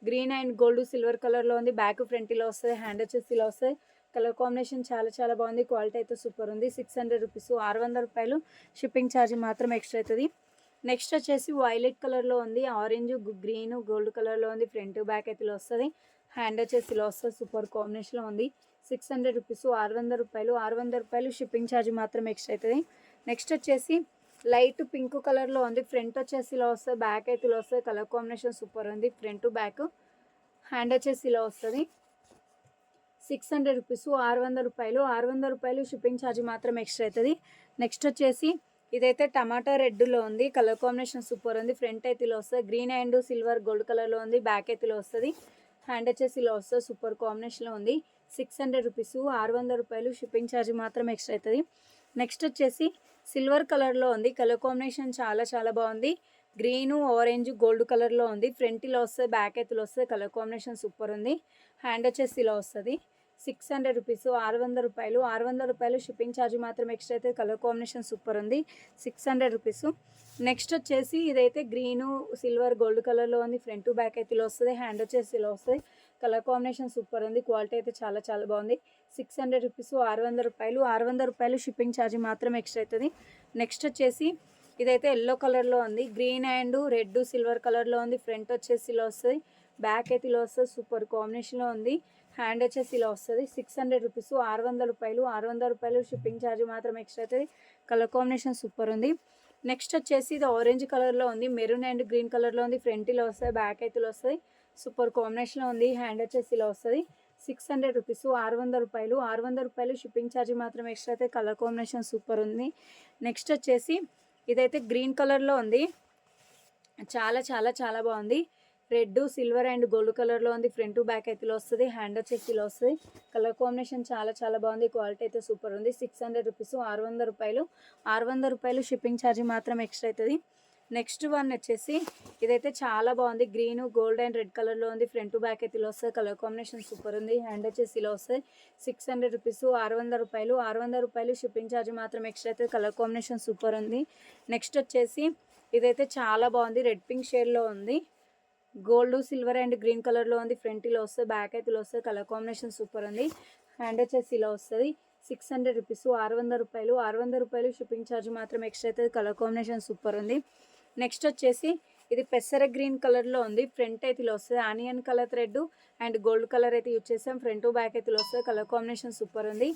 గ్రీన్ అండ్ గోల్డ్ సిల్వర్ కలర్లో ఉంది. బ్యాక్ ఫ్రంట్ ఇలా వస్తుంది. హ్యాండ్ వచ్చేసి ఇలా వస్తుంది. కలర్ కాంబినేషన్ చాలా చాలా బాగుంది. క్వాలిటీ అయితే సూపర్ ఉంది. 600 రూపీస్, 600 రూపాయలు షిప్పింగ్ ఛార్జ్ మాత్రం ఎక్స్ట్రా అవుతుంది. నెక్స్ట్ వచ్చేసి వైలెట్ కలర్లో ఉంది. ఆరెంజ్, గ్రీన్, గోల్డ్ కలర్లో ఉంది. ఫ్రంట్ బ్యాక్ అయితే ఇలా వస్తుంది. హ్యాండ్ వచ్చేసి ఇలా వస్తుంది. సూపర్ కాంబినేషన్లో ఉంది. 600 రూపీస్, 600 రూపాయలు. 600 రూపాయలు షిప్పింగ్ ఛార్జ్ మాత్రం ఎక్స్ట్రా అవుతుంది. నెక్స్ట్ వచ్చేసి లైట్ పింక్ కలర్లో ఉంది. ఫ్రంట్ వచ్చేసి ఇలా వస్తుంది. బ్యాక్ అయితే ఇలా వస్తుంది. కలర్ కాంబినేషన్ సూపర్ ఉంది. Front back. హ్యాండ్ వచ్చేసి ఇలా వస్తుంది. 600 రూపీస్, 600 రూపాయలు. 600 రూపాయలు షిప్పింగ్ ఛార్జ్ మాత్రం ఎక్స్ట్రా అవుతుంది. నెక్స్ట్ వచ్చేసి ఇదైతే టమాటా రెడ్లో ఉంది. కలర్ కాంబినేషన్ సూపర్ ఉంది. ఫ్రంట్ అయితే ఇలా వస్తుంది. గ్రీన్ అండ్ సిల్వర్ గోల్డ్ కలర్లో ఉంది. బ్యాక్ అయితే ఇలా వస్తుంది. హ్యాండ్ వచ్చేసి ఇలా వస్తుంది. సూపర్ కాంబినేషన్లో ఉంది. 600 రూపీస్, 600 రూపాయలు షిప్పింగ్ ఛార్జ్ మాత్రం ఎక్స్ట్రా అవుతుంది. నెక్స్ట్ వచ్చేసి సిల్వర్ కలర్లో ఉంది. కలర్ కాంబినేషన్ చాలా చాలా బాగుంది. గ్రీను, ఆరెంజ్, గోల్డ్ కలర్లో ఉంది. ఫ్రంట్ ఇలా వస్తుంది. బ్యాక్ అయితే ఇలా వస్తుంది. కలర్ కాంబినేషన్ సూపర్ ఉంది. హ్యాండ్ వచ్చేసి ఇలా వస్తుంది. 600 రూపీస్, 600 రూపాయలు. 600 రూపాయలు షిప్పింగ్ ఛార్జ్ మాత్రం ఎక్స్ట్రా అయితే. కలర్ కాంబినేషన్ సూపర్ ఉంది. 600 రూపీస్. నెక్స్ట్ వచ్చేసి ఇదైతే గ్రీను, సిల్వర్, గోల్డ్ కలర్లో ఉంది. ఫ్రంట్ బ్యాక్ అయితే ఇలా వస్తుంది. హ్యాండ్ వచ్చేసి ఇలా వస్తుంది. కలర్ కాంబినేషన్ సూపర్ ఉంది. క్వాలిటీ అయితే చాలా చాలా బాగుంది. 600 రూపీస్, 600 రూపాయలు. 600 రూపాయలు షిప్పింగ్ ఛార్జ్ మాత్రం ఎక్స్ట్రా అవుతుంది. నెక్స్ట్ వచ్చేసి ఇదైతే ఎల్లో కలర్లో ఉంది. గ్రీన్ అండ్ రెడ్ సిల్వర్ కలర్లో ఉంది. ఫ్రంట్ వచ్చేసి ఇలా వస్తుంది. బ్యాక్ అయితే ఇలా వస్తుంది. సూపర్ కాంబినేషన్లో ఉంది. హ్యాండ్ వచ్చేసి ఇలా వస్తుంది. 600 రూపీస్, 600 రూపాయలు. 600 రూపాయలు షిప్పింగ్ ఛార్జ్ మాత్రం ఎక్స్ట్రా అవుతుంది. కలర్ కాంబినేషన్ సూపర్ ఉంది. నెక్స్ట్ వచ్చేసి ఇది ఆరెంజ్ కలర్లో ఉంది. మెరూన్ అండ్ గ్రీన్ కలర్లో ఉంది. ఫ్రంట్ ఇలా వస్తుంది. బ్యాక్ అయితే ఇలా వస్తుంది. సూపర్ కాంబినేషన్లో ఉంది. హ్యాండ్ వచ్చేసి ఇలా వస్తుంది. 600 రూపీస్, 600 రూపాయలు. 600 రూపాయలు షిప్పింగ్ ఛార్జ్ మాత్రం ఎక్స్ట్రా అయితే. కలర్ కాంబినేషన్ సూపర్ ఉంది. నెక్స్ట్ వచ్చేసి ఇదైతే గ్రీన్ కలర్లో ఉంది. చాలా చాలా చాలా బాగుంది. రెడ్, సిల్వర్ అండ్ గోల్డ్ కలర్లో ఉంది. ఫ్రంట్ బ్యాక్ అయితే ఇలా వస్తుంది. హ్యాండ్ వచ్చేసి ఇలా వస్తుంది. కలర్ కాంబినేషన్ చాలా చాలా బాగుంది. క్వాలిటీ అయితే సూపర్ ఉంది. 600 రూపీస్, 600 రూపాయలు. 600 రూపాయలు షిప్పింగ్ ఛార్జ్ మాత్రం ఎక్స్ట్రా అవుతుంది. నెక్స్ట్ వన్ వచ్చేసి ఇదైతే చాలా బాగుంది. గ్రీన్, గోల్డ్ అండ్ రెడ్ కలర్లో ఉంది. ఫ్రంట్ బ్యాక్ అయితే ఇలా వస్తుంది. కలర్ కాంబినేషన్ సూపర్ ఉంది. హ్యాండ్ వచ్చేసి ఇలా వస్తుంది. 600 రూపీస్, 600 రూపాయలు. 600 రూపాయలు షిప్పింగ్ ఛార్జ్ మాత్రం ఎక్స్ట్రా అవుతుంది. కలర్ కాంబినేషన్ సూపర్ ఉంది. నెక్స్ట్ వచ్చేసి ఇదైతే చాలా బాగుంది. రెడ్ పింక్ షేడ్లో ఉంది. గోల్డ్, సిల్వర్ అండ్ గ్రీన్ కలర్లో ఉంది. ఫ్రంట్ ఇలా వస్తుంది. బ్యాక్ అయితే ఇలా వస్తుంది. కలర్ కాంబినేషన్ సూపర్ ఉంది. హ్యాండ్ వచ్చేసి ఇలా వస్తుంది. 600 రూపీస్, 600 రూపాయలు. 600 రూపాయలు షిప్పింగ్ ఛార్జ్ మాత్రం ఎక్స్ట్రా అవుతుంది. కలర్ కాంబినేషన్ సూపర్ ఉంది. నెక్స్ట్ వచ్చేసి ఇది పెసర గ్రీన్ కలర్లో ఉంది. ఫ్రంట్ అయితే ఇలా వస్తుంది. Onion colour thread and gold colour అయితే యూజ్ చేస్తాం. ఫ్రంట్ బ్యాక్ అయితే ఇలా వస్తుంది. కలర్ కాంబినేషన్ సూపర్ ఉంది.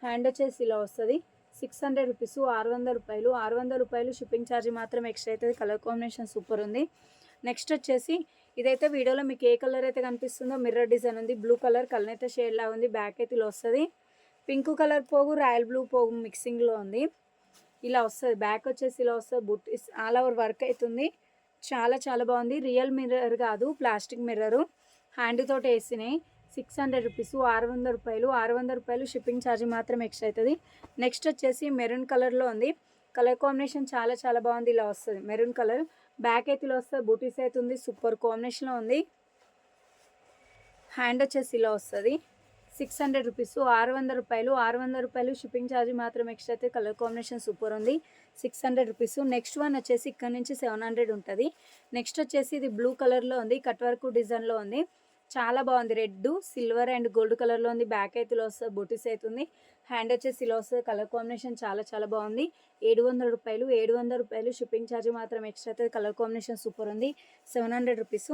హ్యాండ్ వచ్చేసి ఇలా వస్తుంది. 600 రూపీస్, 600 రూపాయలు. 600 రూపాయలు షిప్పింగ్ ఛార్జ్ మాత్రం ఎక్స్ట్రా అవుతుంది. కలర్ కాంబినేషన్ సూపర్ ఉంది. నెక్స్ట్ వచ్చేసి ఇదైతే వీడియోలో మీకు ఏ కలర్ అయితే కనిపిస్తుందో మిర్రర్ డిజైన్ ఉంది. బ్లూ కలర్ కలనైతే షేడ్ లాగా ఉంది. బ్యాక్ అయితే ఇలా వస్తుంది. పింక్ కలర్ పోగు, రాయల్ బ్లూ పోగు మిక్సింగ్లో ఉంది. ఇలా వస్తుంది. బ్యాక్ వచ్చేసి ఇలా వస్తుంది. బుట్ ఆల్ ఓవర్ వర్క్ అవుతుంది. చాలా చాలా బాగుంది. రియల్ మిర్రర్ కాదు, ప్లాస్టిక్ మిర్రరు. హ్యాండ్ తోటి వేసినాయి. 600 రూపీస్, 600 రూపాయలు. 600 రూపాయలు షిప్పింగ్ ఛార్జ్ మాత్రం ఎక్స్ట్రా అవుతుంది. నెక్స్ట్ వచ్చేసి మెరూన్ కలర్లో ఉంది. కలర్ కాంబినేషన్ చాలా చాలా బాగుంది. ఇలా వస్తుంది మెరూన్ కలర్. బ్యాక్ అయితే ఇలా వస్తుంది. బూటీస్ అయితే ఉంది. సూపర్ కాంబినేషన్లో ఉంది. హ్యాండ్ వచ్చేసి ఇలా వస్తుంది. 600 రూపీస్, 600 రూపాయలు, 600 రూపాయలు షిప్పింగ్ ఛార్జ్ మాత్రం ఎక్స్ట్రా అయితే. కలర్ కాంబినేషన్ సూపర్ ఉంది. 600 రూపీస్. నెక్స్ట్ వన్ వచ్చేసి ఇక్కడ నుంచి 700 ఉంటుంది. నెక్స్ట్ వచ్చేసి ఇది బ్లూ కలర్లో ఉంది, కట్ వర్క్ డిజైన్లో ఉంది, చాలా బాగుంది. రెడ్, సిల్వర్ అండ్ గోల్డ్ కలర్లో ఉంది. బ్యాక్ అయితే ఇలా వస్తుంది, బూటీస్ అవుతుంది. హ్యాండ్ వచ్చేసి ఇలా వస్తుంది. కలర్ కాంబినేషన్ చాలా చాలా బాగుంది. 700 రూపాయలు, 700 రూపాయలు షిప్పింగ్ ఛార్జ్ మాత్రం ఎక్స్ట్రా అయితే. కలర్ కాంబినేషన్ సూపర్ ఉంది. 700 రూపీస్.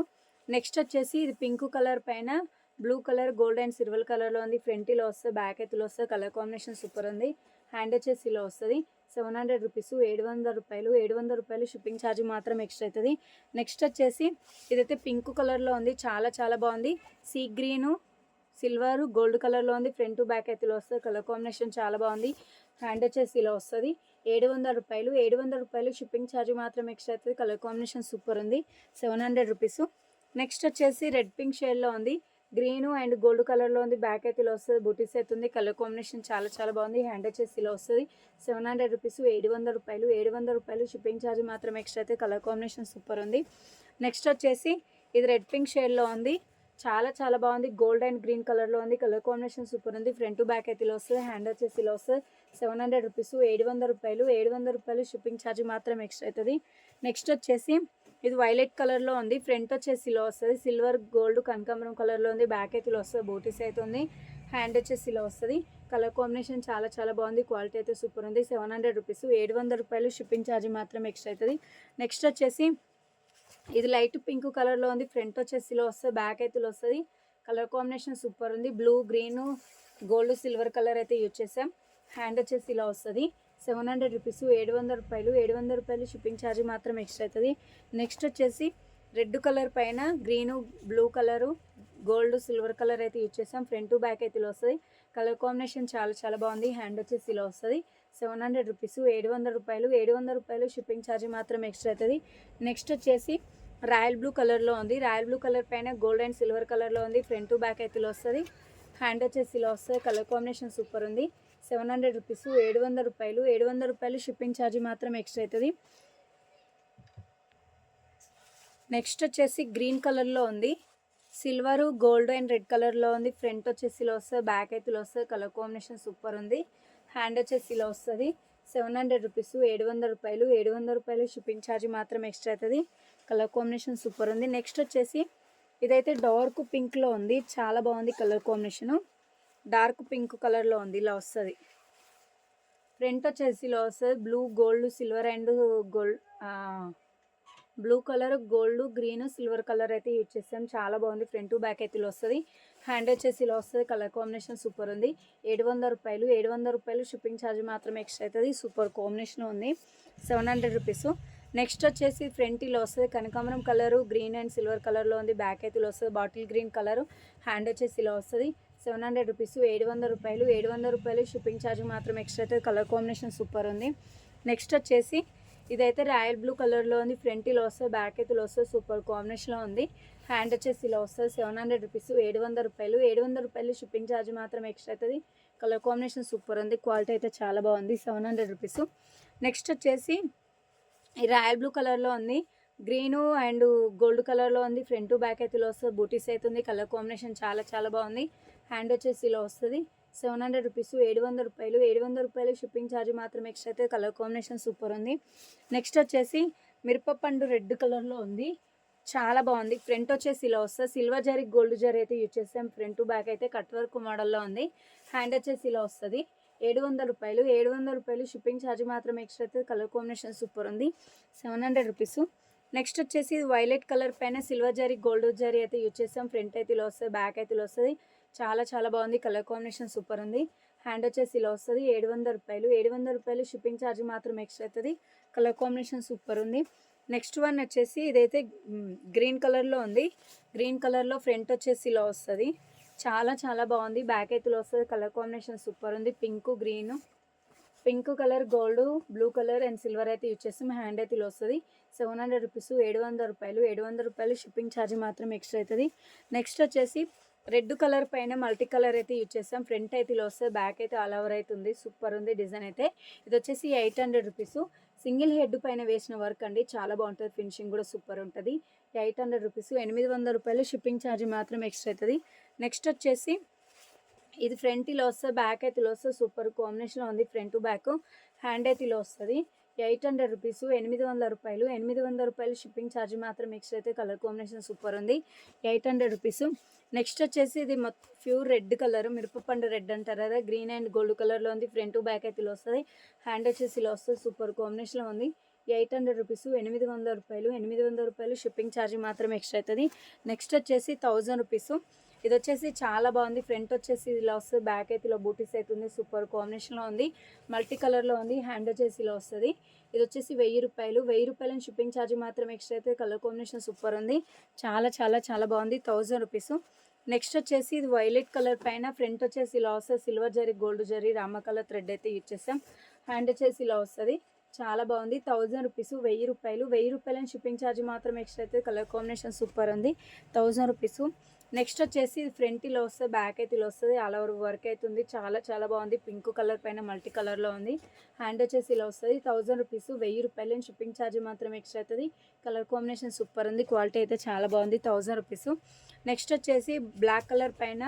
నెక్స్ట్ వచ్చేసి ఇది పింక్ కలర్ పైన blue colour, gold and silver కలర్లో ఉంది. ఫ్రంట్ ఇలా వస్తుంది, బ్యాక్ అయితే ఇలా వస్తుంది. కలర్ కాంబినేషన్ సూపర్ ఉంది. హ్యాండ్ వచ్చేసి ఇలా వస్తుంది. 700 రూపీస్, 700 రూపాయలు, 700 రూపాయలు షిప్పింగ్ ఛార్జ్ మాత్రం ఎక్స్ట్రా అవుతుంది. నెక్స్ట్ వచ్చేసి ఇదైతే పింక్ కలర్లో ఉంది, చాలా చాలా బాగుంది. సీ గ్రీను, సిల్వర్, గోల్డ్ కలర్లో ఉంది. ఫ్రంట్ టు బ్యాక్ అయితే ఇలా వస్తుంది. కలర్ కాంబినేషన్ చాలా బాగుంది. హ్యాండ్ వచ్చేసి ఇలా వస్తుంది. 700 రూపాయలు, 700 రూపాయలు షిప్పింగ్ ఛార్జ్ మాత్రం ఎక్స్ట్రా అవుతుంది. కలర్ కాంబినేషన్ సూపర్ ఉంది. 700 రూపీస్. నెక్స్ట్ వచ్చేసి రెడ్ పింక్ షేడ్లో ఉంది, గ్రీన్ అండ్ గోల్డ్ కలర్లో ఉంది. బ్యాక్ అయితే ఇలా వస్తుంది, బూటీస్ అవుతుంది. కలర్ కాంబినేషన్ చాలా చాలా బాగుంది. హ్యాండ్ వచ్చేసి ఇలా వస్తుంది. 700 రూపీస్, 700 రూపాయలు, 700 రూపాయలు షిప్పింగ్ ఛార్జ్ మాత్రం ఎక్స్ట్రా అయితే. కలర్ కాంబినేషన్ సూపర్ ఉంది. నెక్స్ట్ వచ్చేసి ఇది రెడ్ పింక్ షేడ్లో ఉంది, చాలా చాలా బాగుంది. గోల్డ్ అండ్ గ్రీన్ కలర్లో ఉంది. కలర్ కాంబినేషన్ సూపర్ ఉంది. ఫ్రంట్ టు బ్యాక్ అయితే ఇలా వస్తుంది. హ్యాండ్ వచ్చేసి ఇలా వస్తుంది. 700 రూపీస్, 700 రూపాయలు, 700 రూపాయలు షిప్పింగ్ ఛార్జ్ మాత్రం ఎక్స్ట్రా అవుతుంది. నెక్స్ట్ వచ్చేసి ఇది వైలెట్ కలర్లో ఉంది. ఫ్రంట్ వచ్చేసి ఇలా వస్తుంది. సిల్వర్, గోల్డ్, కనకాంబరం కలర్లో ఉంది. బ్యాక్ అయితే ఇలా వస్తుంది, బూటీస్ అవుతుంది. హ్యాండ్ వచ్చేసి ఇలా వస్తుంది. కలర్ కాంబినేషన్ చాలా చాలా బాగుంది. క్వాలిటీ అయితే సూపర్ ఉంది. 700 రూపీస్, 700 రూపాయలు షిప్పింగ్ ఛార్జ్ మాత్రం ఎక్స్ట్రా అవుతుంది. నెక్స్ట్ వచ్చేసి ఇది లైట్ పింక్ కలర్లో ఉంది. ఫ్రంట్ వచ్చేసి ఇలా వస్తుంది, బ్యాక్ అయితే ఇలా వస్తుంది. కలర్ కాంబినేషన్ సూపర్ ఉంది. Blue, green, gold, silver colour అయితే యూజ్ చేసాం. హ్యాండ్ వచ్చేసి ఇలా వస్తుంది. 700 రూపీస్, 700 రూపాయలు, 700 రూపాయలు షిప్పింగ్ ఛార్జ్ మాత్రం ఎక్స్ట్రా అవుతుంది. నెక్స్ట్ వచ్చేసి రెడ్ కలర్ పైన green, blue colour, gold, silver colour అయితే యూజ్ చేసాం. ఫ్రంట్ టు బ్యాక్ అయితే ఇలా వస్తుంది. కలర్ కాంబినేషన్ చాలా చాలా బాగుంది. హ్యాండ్ వచ్చేసి ఇలా వస్తుంది. 700 రూపీస్, 700 రూపాయలు, 700 రూపాయలు షిప్పింగ్ ఛార్జ్ మాత్రం ఎక్స్ట్రా అవుతుంది. నెక్స్ట్ వచ్చేసి రాయల్ బ్లూ కలర్లో ఉంది. రాయల్ బ్లూ కలర్ పైన గోల్డ్ అండ్ సిల్వర్ కలర్లో ఉంది. ఫ్రంట్ టు బ్యాక్ అయితే ఇలా వస్తుంది. హ్యాండ్ వచ్చేసి ఇలా వస్తుంది. కలర్ కాంబినేషన్ సూపర్ ఉంది. 700 రూపీస్, 700 రూపాయలు, 700 రూపాయలు షిప్పింగ్ ఛార్జ్ మాత్రం ఎక్స్ట్రా అవుతుంది. నెక్స్ట్ వచ్చేసి గ్రీన్ కలర్లో ఉంది. సిల్వరు, గోల్డ్ అండ్ రెడ్ కలర్లో ఉంది. ఫ్రంట్ వచ్చేసి ఇలా వస్తుంది, బ్యాక్ అయితే ఇలా వస్తుంది. కలర్ కాంబినేషన్ సూపర్ ఉంది. హ్యాండ్ వచ్చేసి ఇలా వస్తుంది. 700 రూపీస్, 700 రూపాయలు, 700 రూపాయలు షిప్పింగ్ ఛార్జ్ మాత్రం ఎక్స్ట్రా అవుతుంది. కలర్ కాంబినేషన్ సూపర్ ఉంది. నెక్స్ట్ వచ్చేసి ఇదైతే డార్క్ పింక్లో ఉంది, చాలా బాగుంది. కలర్ కాంబినేషను డార్క్ పింక్ కలర్లో ఉంది, ఇలా వస్తుంది. ఫ్రంట్ వచ్చేసి ఇలా వస్తుంది. Blue, gold, silver and gold, blue colour, gold, green, silver colour అయితే యూజ్ చేస్తాం. చాలా బాగుంది. ఫ్రంట్ టు బ్యాక్ అయితే ఇలా వస్తుంది. హ్యాండ్ వచ్చేసి ఇలా వస్తుంది. కలర్ కాంబినేషన్ సూపర్ ఉంది. 700 రూపాయలు, 700 రూపాయలు షిప్పింగ్ ఛార్జ్ మాత్రం ఎక్స్ట్రా అవుతుంది. సూపర్ కాంబినేషన్ ఉంది. 700 రూపీస్. నెక్స్ట్ వచ్చేసి ఫ్రంట్ ఇలా వస్తుంది. కనకాంబరం కలరు, గ్రీన్ అండ్ సిల్వర్ కలర్లో ఉంది. బ్యాక్ అయితే ఇలా వస్తుంది. Bottle green colour. హ్యాండ్ వచ్చేసి ఇలా వస్తుంది. 700 రూపీస్, 700 రూపాయలు, 700 రూపాయలు షిప్పింగ్ ఛార్జ్ మాత్రం ఎక్స్ట్రా అవుతుంది. కలర్ కాంబినేషన్ సూపర్ ఉంది. నెక్స్ట్ వచ్చేసి ఇదైతే రాయల్ బ్లూ కలర్లో ఉంది. ఫ్రంట్ ఇలా వస్తుంది, బ్యాక్ అయితే ఇలా వస్తుంది. సూపర్ కాంబినేషన్లో ఉంది. హ్యాండ్ వచ్చేసి ఇలా వస్తుంది. 700 రూపీస్, 700 రూపాయలు, 700 రూపాయలు షిప్పింగ్ ఛార్జ్ మాత్రం ఎక్స్ట్రా అవుతుంది. కలర్ కాంబినేషన్ సూపర్ ఉంది. క్వాలిటీ అయితే చాలా బాగుంది. 700 రూపీస్. నెక్స్ట్ వచ్చేసి ఈ రాయల్ బ్లూ కలర్లో ఉంది. గ్రీను అండ్ గోల్డ్ కలర్లో ఉంది. ఫ్రంట్ టు బ్యాక్ అయితే ఇలా వస్తుంది. బూటీస్ అవుతుంది. కలర్ కాంబినేషన్ చాలా చాలా బాగుంది. హ్యాండ్ వచ్చేసి ఇలా వస్తుంది. 700 రూపీస్, 700 రూపాయలు, 700 రూపాయలు షిప్పింగ్ ఛార్జ్ మాత్రం ఎక్స్ట్రా అయితే. కలర్ కాంబినేషన్ సూపర్ ఉంది. నెక్స్ట్ వచ్చేసి మిరపపండు రెడ్ కలర్లో ఉంది, చాలా బాగుంది. ఫ్రంట్ వచ్చేసి ఇలా వస్తుంది. సిల్వర్ జరీ, గోల్డ్ జరీ అయితే యూజ్ చేస్తాం. ఫ్రంట్ టు బ్యాక్ అయితే కట్ వర్క్ మోడల్లో ఉంది. హ్యాండ్ వచ్చేసి ఇలా వస్తుంది. 700 రూపాయలు, 700 రూపాయలు షిప్పింగ్ ఛార్జ్ మాత్రం ఎక్స్ట్రా అయితే. కలర్ కాంబినేషన్ సూపర్ ఉంది. 700 రూపీస్. నెక్స్ట్ వచ్చేసి వైలెట్ కలర్ పైన సిల్వర్ జరీ, గోల్డ్ జరీ అయితే యూజ్ చేస్తాం. ఫ్రంట్ అయితే ఇలా వస్తుంది, బ్యాక్ అయితే ఇలా వస్తుంది. చాలా చాలా బాగుంది. కలర్ కాంబినేషన్ సూపర్ ఉంది. హ్యాండ్ వచ్చేసి ఇలా వస్తుంది. 700 రూపాయలు, 700 రూపాయలు షిప్పింగ్ ఛార్జ్ మాత్రం ఎక్స్ట్రా అవుతుంది. కలర్ కాంబినేషన్ సూపర్ ఉంది. నెక్స్ట్ వన్ వచ్చేసి ఇదైతే గ్రీన్ కలర్లో ఉంది. గ్రీన్ కలర్లో ఫ్రంట్ వచ్చేసి ఇలా వస్తుంది. చాలా చాలా బాగుంది. బ్యాక్ అయితే ఇలా వస్తుంది. కలర్ కాంబినేషన్ సూపర్ ఉంది. Pink, green, pink colour, gold, blue colour and silver అయితే యూజ్ చేస్తాం. హ్యాండ్ అయితే ఇలా వస్తుంది. 700 రూపీస్, 700 రూపాయలు, 700 రూపాయలు షిప్పింగ్ ఛార్జ్ మాత్రం ఎక్స్ట్రా అవుతుంది. నెక్స్ట్ వచ్చేసి రెడ్ కలర్ పైన మల్టీ కలర్ అయితే యూజ్ చేస్తాం. ఫ్రంట్ అయితే ఇలా వస్తుంది, బ్యాక్ అయితే ఆల్ ఓవర్ అయితే ఉంది. సూపర్ ఉంది డిజైన్ అయితే. ఇది వచ్చేసి 800 రూపీస్. సింగిల్ హెడ్ పైన వేసిన వర్క్ అండి, చాలా బాగుంటుంది. ఫినిషింగ్ కూడా సూపర్ ఉంటుంది. 800 రూపీస్, 800 రూపాయలు షిప్పింగ్ ఛార్జ్ మాత్రం ఎక్స్ట్రా అవుతుంది. నెక్స్ట్ వచ్చేసి ఇది ఫ్రంట్ ఇలా వస్తుంది, బ్యాక్ అయితే ఇలా వస్తుంది. సూపర్ కాంబినేషన్లో ఉంది. ఫ్రంట్ బ్యాక్ హ్యాండ్ అయితే ఇలా వస్తుంది. 800 రూపీస్, 800 రూపాయలు. 800 రూపాయలు షిప్పింగ్ ఛార్జ్ మాత్రం ఎక్స్ట్రా అయితే. కలర్ కాంబినేషన్ సూపర్ ఉంది. 800 రూపీస్. నెక్స్ట్ వచ్చేసి ఇది మొత్తం ప్యూర్ రెడ్ కలర్, మిరపపండు రెడ్ అంటారు కదా, గ్రీన్ అండ్ గోల్డ్ కలర్లో ఉంది. ఫ్రంట్ బ్యాక్ అయితే ఇలా వస్తుంది. హ్యాండ్ వచ్చేసి ఇలా వస్తుంది. సూపర్ కాంబినేషన్లో ఉంది. 800 రూపీస్, 800 రూపాయలు. 800 రూపాయలు షిప్పింగ్ ఛార్జ్ మాత్రం ఎక్స్ట్రా అవుతుంది. నెక్స్ట్ వచ్చేసి 1000 రూపీస్. ఇది వచ్చేసి చాలా బాగుంది. ఫ్రంట్ వచ్చేసి ఇలా వస్తుంది, బ్యాక్ అయితే ఇలా బూటీస్ అవుతుంది. సూపర్ కాంబినేషన్లో ఉంది. మల్టీ కలర్లో ఉంది. హ్యాండ్ వచ్చేసి ఇలా వస్తుంది. ఇది వచ్చేసి 1000 రూపాయలు. 1000 రూపాయలని షిప్పింగ్ ఛార్జ్ మాత్రం ఎక్స్ట్రా అయితే. కలర్ కాంబినేషన్ సూపర్ ఉంది. చాలా చాలా చాలా బాగుంది. 1000 రూపీస్. నెక్స్ట్ వచ్చేసి ఇది వైలెట్ కలర్ పైన ఫ్రంట్ వచ్చేసి ఇలా వస్తుంది. Silver zari, gold zari, Rama colour thread అయితే యూజ్ చేస్తాం. హ్యాండ్ వచ్చేసి ఇలా వస్తుంది. చాలా బాగుంది. 1000 రూపీస్. 1000 రూపాయలు. 1000 రూపాయలని షిప్పింగ్ ఛార్జ్ మాత్రం ఎక్స్ట్రా అయితే. కలర్ కాంబినేషన్ సూపర్ ఉంది. 1000 రూపీస్. నెక్స్ట్ వచ్చేసి ఫ్రంట్ ఇలా వస్తుంది, బ్యాక్ అయితే ఇలా వస్తుంది. ఆల్ ఓవర్ వర్క్ అవుతుంది. చాలా చాలా బాగుంది. పింక్ కలర్ పైన మల్టీ కలర్లో ఉంది. హ్యాండ్ వచ్చేసి ఇలా వస్తుంది. 1000 రూపీస్. 1000 రూపాయలు. షిప్పింగ్ ఛార్జ్ మాత్రం ఎక్స్ట్రా అవుతుంది. కలర్ కాంబినేషన్ సూపర్ ఉంది. క్వాలిటీ అయితే చాలా బాగుంది. 1000 రూపీస్. నెక్స్ట్ వచ్చేసి బ్లాక్ కలర్ పైన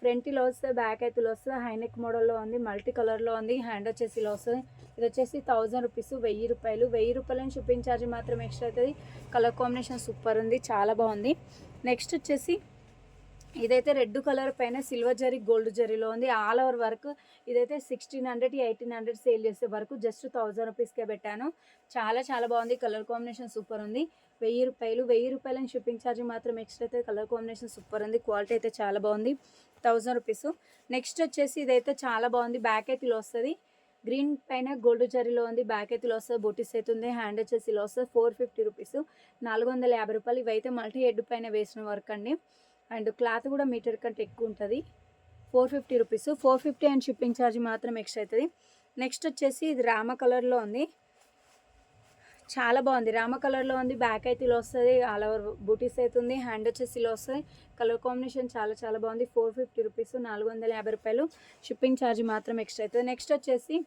ఫ్రంట్ ఇలా వస్తుంది, బ్యాక్ అయితే ఇలా వస్తుంది. హైనెక్ మోడల్లో ఉంది. మల్టీ కలర్లో ఉంది. హ్యాండ్ వచ్చేసి ఇలా వస్తుంది. ఇది వచ్చేసి 1000 రూపీస్. 1000 రూపాయలు. 1000 రూపాయలని షిప్పింగ్ ఛార్జ్ మాత్రం ఎక్స్ట్రా అవుతుంది. కలర్ కాంబినేషన్ సూపర్ ఉంది. చాలా బాగుంది. నెక్స్ట్ వచ్చేసి ఇదైతే రెడ్ కలర్ పైన సిల్వర్ జరీ, గోల్డ్ జరీలో ఉంది. All over work. ఇదైతే 1600, 1800 సేల్ చేసే వరకు జస్ట్ 1000 రూపీస్కే పెట్టాను. చాలా చాలా బాగుంది. కలర్ కాంబినేషన్ సూపర్ ఉంది. 1000 రూపాయలు. 1000 రూపాయలని షిప్పింగ్ ఛార్జ్ మాత్రం ఎక్స్ట్రా అయితే. కలర్ కాంబినేషన్ సూపర్ ఉంది. క్వాలిటీ అయితే చాలా బాగుంది. 1000 రూపీస్. నెక్స్ట్ వచ్చేసి ఇదైతే చాలా బాగుంది. బ్యాక్ అయితే ఇలా వస్తుంది. గ్రీన్ పైన గోల్డ్ జరీలో ఉంది. బ్యాక్ అయితే ఇలా వస్తుంది. బొటిస్ అయితే ఉంది. హ్యాండ్ వచ్చేసి ఇలా వస్తుంది. 450 రూపీస్. 450 రూపాయలు. ఇవైతే మల్టీ హెడ్ పైన వేసిన వర్క్ అండి. అండ్ క్లాత్ కూడా మీటర్ కంటే ఎక్కువ ఉంటుంది. 450 రూపీస్. 450 అండ్ షిప్పింగ్ ఛార్జ్ మాత్రం ఎక్స్ట్రా అవుతుంది. నెక్స్ట్ వచ్చేసి ఇది రామ కలర్లో ఉంది. చాలా బాగుంది. రామ కలర్లో ఉంది. బ్యాక్ అయితే ఇలా వస్తుంది. ఆల్ ఓవర్ బూటీస్ అవుతుంది. హ్యాండ్ వచ్చేసి ఇలా వస్తుంది. కలర్ కాంబినేషన్ చాలా చాలా బాగుంది. 450 రూపీస్. 450 రూపాయలు. షిప్పింగ్ ఛార్జ్ మాత్రం ఎక్స్ట్రా అవుతుంది. నెక్స్ట్ వచ్చేసి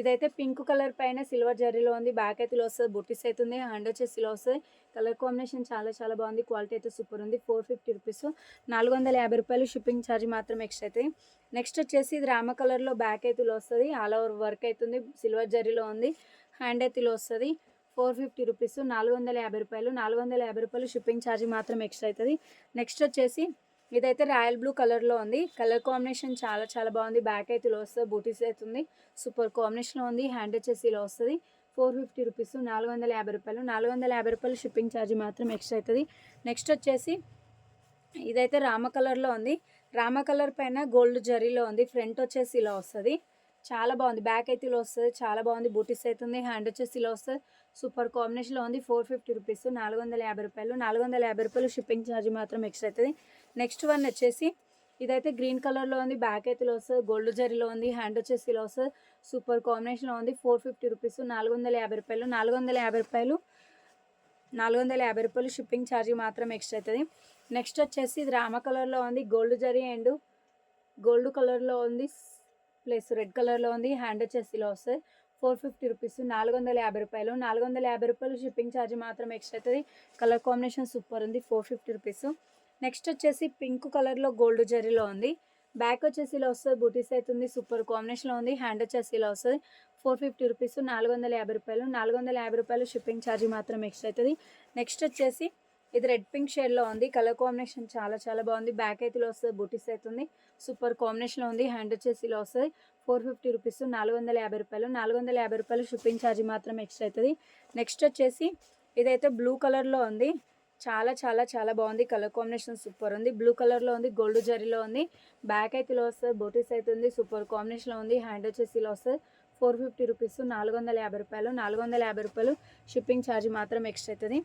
ఇదైతే పింక్ కలర్ పైన సిల్వర్ జరీలో ఉంది. బ్యాక్ అయితే ఇలా వస్తుంది. బూటీస్ అవుతుంది. హ్యాండ్ వచ్చేసి ఇలా వస్తుంది. కలర్ కాంబినేషన్ చాలా చాలా బాగుంది. క్వాలిటీ అయితే సూపర్ ఉంది. 450 రూపీస్. 450 రూపాయలు. షిప్పింగ్ ఛార్జ్ మాత్రం ఎక్స్ట్రా అవుతుంది. నెక్స్ట్ వచ్చేసి ఇది రామ కలర్లో బ్యాక్ అయితే ఇలా వస్తుంది. ఆల్ ఓవర్ వర్క్ అవుతుంది. సిల్వర్ జరీలో ఉంది. హ్యాండ్ అయితే ఇలా వస్తుంది. 450 రూపీస్. 450 రూపాయలు. 450 రూపాయలు. షిప్పింగ్ ఛార్జ్ మాత్రం ఎక్స్ట్రా అవుతుంది. నెక్స్ట్ వచ్చేసి ఇదైతే రాయల్ బ్లూ కలర్లో ఉంది. కలర్ కాంబినేషన్ చాలా చాలా బాగుంది. బ్యాక్ అయితే ఇలా వస్తుంది. బూటీస్ అవుతుంది. సూపర్ కాంబినేషన్లో ఉంది. హ్యాండ్ వచ్చేసి ఇలా వస్తుంది. 450 రూపీస్. 450 రూపాయలు. 450 రూపాయలు. షిప్పింగ్ ఛార్జ్ మాత్రం ఎక్స్ట్రా అవుతుంది. నెక్స్ట్ వచ్చేసి ఇదైతే రామ కలర్లో ఉంది. రామ కలర్ పైన గోల్డ్ జరీలో ఉంది. ఫ్రంట్ వచ్చేసి ఇలా వస్తుంది. చాలా బాగుంది. బ్యాక్ అయితే ఇలా వస్తుంది. చాలా బాగుంది. బూటీస్ అవుతుంది. హ్యాండ్ వచ్చేసి ఇలా వస్తుంది. సూపర్ కాంబినేషన్లో ఉంది. 450 రూపీస్. 450 రూపాయలు. 450 రూపాయలు. షిప్పింగ్ ఛార్జ్ మాత్రం ఎక్స్ట్రా అవుతుంది. నెక్స్ట్ వన్ వచ్చేసి ఇదైతే గ్రీన్ కలర్లో ఉంది. బ్యాక్ అయితే ఇలా వస్తుంది. గోల్డ్ జరీలో ఉంది. హ్యాండ్ వచ్చేసి ఇలా వస్తుంది. సూపర్ కాంబినేషన్లో ఉంది. 450 రూపీస్. 450 రూపాయలు. 450 రూపాయలు. 450 రూపాయలు. షిప్పింగ్ ఛార్జ్ మాత్రం ఎక్స్ట్రా అవుతుంది. నెక్స్ట్ వచ్చేసి ఇది రామ కలర్లో ఉంది. గోల్డ్ జరీ అండ్ గోల్డ్ కలర్లో ఉంది. ప్లస్ రెడ్ కలర్లో ఉంది. హ్యాండ్ వచ్చేసి ఇలా వస్తుంది. 450 రూపీస్. 450 రూపాయలు. 450 రూపాయలు. షిప్పింగ్ ఛార్జ్ మాత్రం ఎక్స్ట్రా అవుతుంది. కలర్ కాంబినేషన్ సూపర్ ఉంది. 450 రూపీస్. నెక్స్ట్ వచ్చేసి పింక్ కలర్లో గోల్డ్ జరీలో ఉంది. బ్యాక్ వచ్చేసి ఇలా వస్తుంది. బూటీస్ అవుతుంది. సూపర్ కాంబినేషన్లో ఉంది. హ్యాండ్ వచ్చేసి ఇలా వస్తుంది. 450 రూపీస్. 450 రూపాయలు. 450 రూపాయలు. షిప్పింగ్ ఛార్జ్ మాత్రం ఎక్స్ట్రా అవుతుంది. నెక్స్ట్ వచ్చేసి ఇది రెడ్ పింక్ షేడ్లో ఉంది. కలర్ కాంబినేషన్ చాలా చాలా బాగుంది. బ్యాక్ అయితే ఇలా వస్తుంది. బూటీస్ అవుతుంది. సూపర్ కాంబినేషన్లో ఉంది. హ్యాండ్ వచ్చేసి ఇలా వస్తుంది. 450 రూపీస్. 450 రూపాయలు. 450 రూపాయలు. షిప్పింగ్ ఛార్జ్ మాత్రం ఎక్స్ట్రా అవుతుంది. నెక్స్ట్ వచ్చేసి ఇదైతే బ్లూ కలర్లో ఉంది. చాలా చాలా చాలా బాగుంది. కలర్ కాంబినేషన్ సూపర్ ఉంది. బ్లూ కలర్లో ఉంది. గోల్డ్ జరీలో ఉంది. బ్యాక్ అయితే ఇలా వస్తుంది. బూటీస్ అవుతుంది. సూపర్ కాంబినేషన్లో ఉంది. హ్యాండ్ వచ్చేసి ఇలా వస్తుంది. 450 రూపీస్. 450 రూపాయలు. 450 రూపాయలు. షిప్పింగ్ ఛార్జ్ మాత్రం ఎక్స్ట్రా అవుతుంది.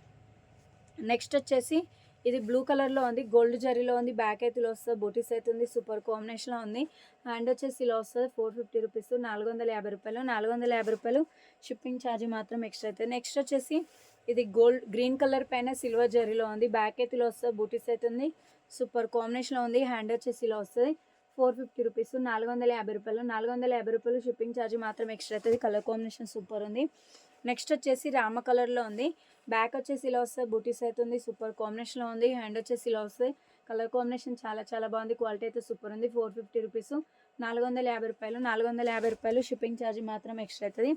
నెక్స్ట్ వచ్చేసి ఇది బ్లూ కలర్లో ఉంది. గోల్డ్ జరీలో ఉంది. బ్యాక్ అయితే ఇలా వస్తుంది. బూటీస్ అవుతుంది. సూపర్ కాంబినేషన్లో ఉంది. హ్యాండ్ వచ్చేసి ఇలా వస్తుంది. 450 రూపీస్. 450 రూపాయలు. 450 రూపాయలు. షిప్పింగ్ ఛార్జ్ మాత్రం ఎక్స్ట్రా అవుతుంది. నెక్స్ట్ వచ్చేసి ఇది గ్రీన్ కలర్ పైన సిల్వర్ జరీలో ఉంది. బ్యాక్ అయితే ఇలా వస్తుంది. బూటీస్ అవుతుంది. సూపర్ కాంబినేషన్లో ఉంది. హ్యాండ్ వచ్చేసి ఇలా వస్తుంది. 450 రూపీస్. 450 రూపాయలు. 450 రూపాయలు. షిప్పింగ్ ఛార్జ్ మాత్రం ఎక్స్ట్రా అవుతుంది. కలర్ కాంబినేషన్ సూపర్ ఉంది. నెక్స్ట్ వచ్చేసి రామ కలర్లో ఉంది. బ్యాక్ వచ్చేసి ఇలా వస్తుంది. బూటీస్ అవుతుంది. సూపర్ కాంబినేషన్లో ఉంది. హ్యాండ్ వచ్చేసి ఇలా వస్తుంది. కలర్ కాంబినేషన్ చాలా చాలా బాగుంది. క్వాలిటీ అయితే సూపర్ ఉంది. 450 రూపీస్, 450 రూపాయలు. 450 రూపాయలు షిప్పింగ్ ఛార్జ్ మాత్రం ఎక్స్ట్రా అవుతుంది.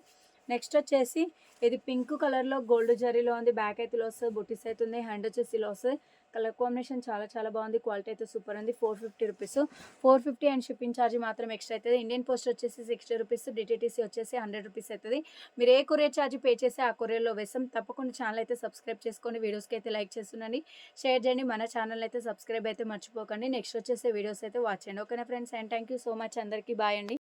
నెక్స్ట్ వచ్చేసి ఇది పింక్ కలర్లో గోల్డ్ జరీలో ఉంది. బ్యాక్ అయితే ఇలా వస్తుంది, బుట్టీస్ అయితే ఉంది, హ్యాండ్ వచ్చేసి ఇలా వస్తుంది. కలర్ కాంబినేషన్ చాలా చాలా బాగుంది. క్వాలిటీ అయితే సూపర్ ఉంది. 450 రూపీస్, 450 అండ్ షిప్పింగ్ ఛార్జ్ మాత్రం ఎక్స్ట్రా అవుతుంది. ఇండియన్ పోస్ట్ వచ్చేసి 60 రూపీస్, డిటిటీసీ వచ్చేసి 100 రూపీస్ అవుతుంది. మీరు ఏ కొరియర్ ఛార్జ్ పే చేసి ఆ కొరియర్లో వేస్తాం. తప్పకుండా ఛానల్ అయితే సబ్స్క్రైబ్ చేసుకోండి, వీడియోస్కి అయితే లైక్ చేస్తుండండి, షేర్ చేయండి. మన ఛానల్ అయితే సబ్స్క్రైబ్ అయితే మర్చిపోకండి. నెక్స్ట్ వచ్చేసి వీడియోస్ అయితే వాచ్ చేయండి. ఓకేనా friends, and thank you so much. అందరికీ బాయ్ అండి.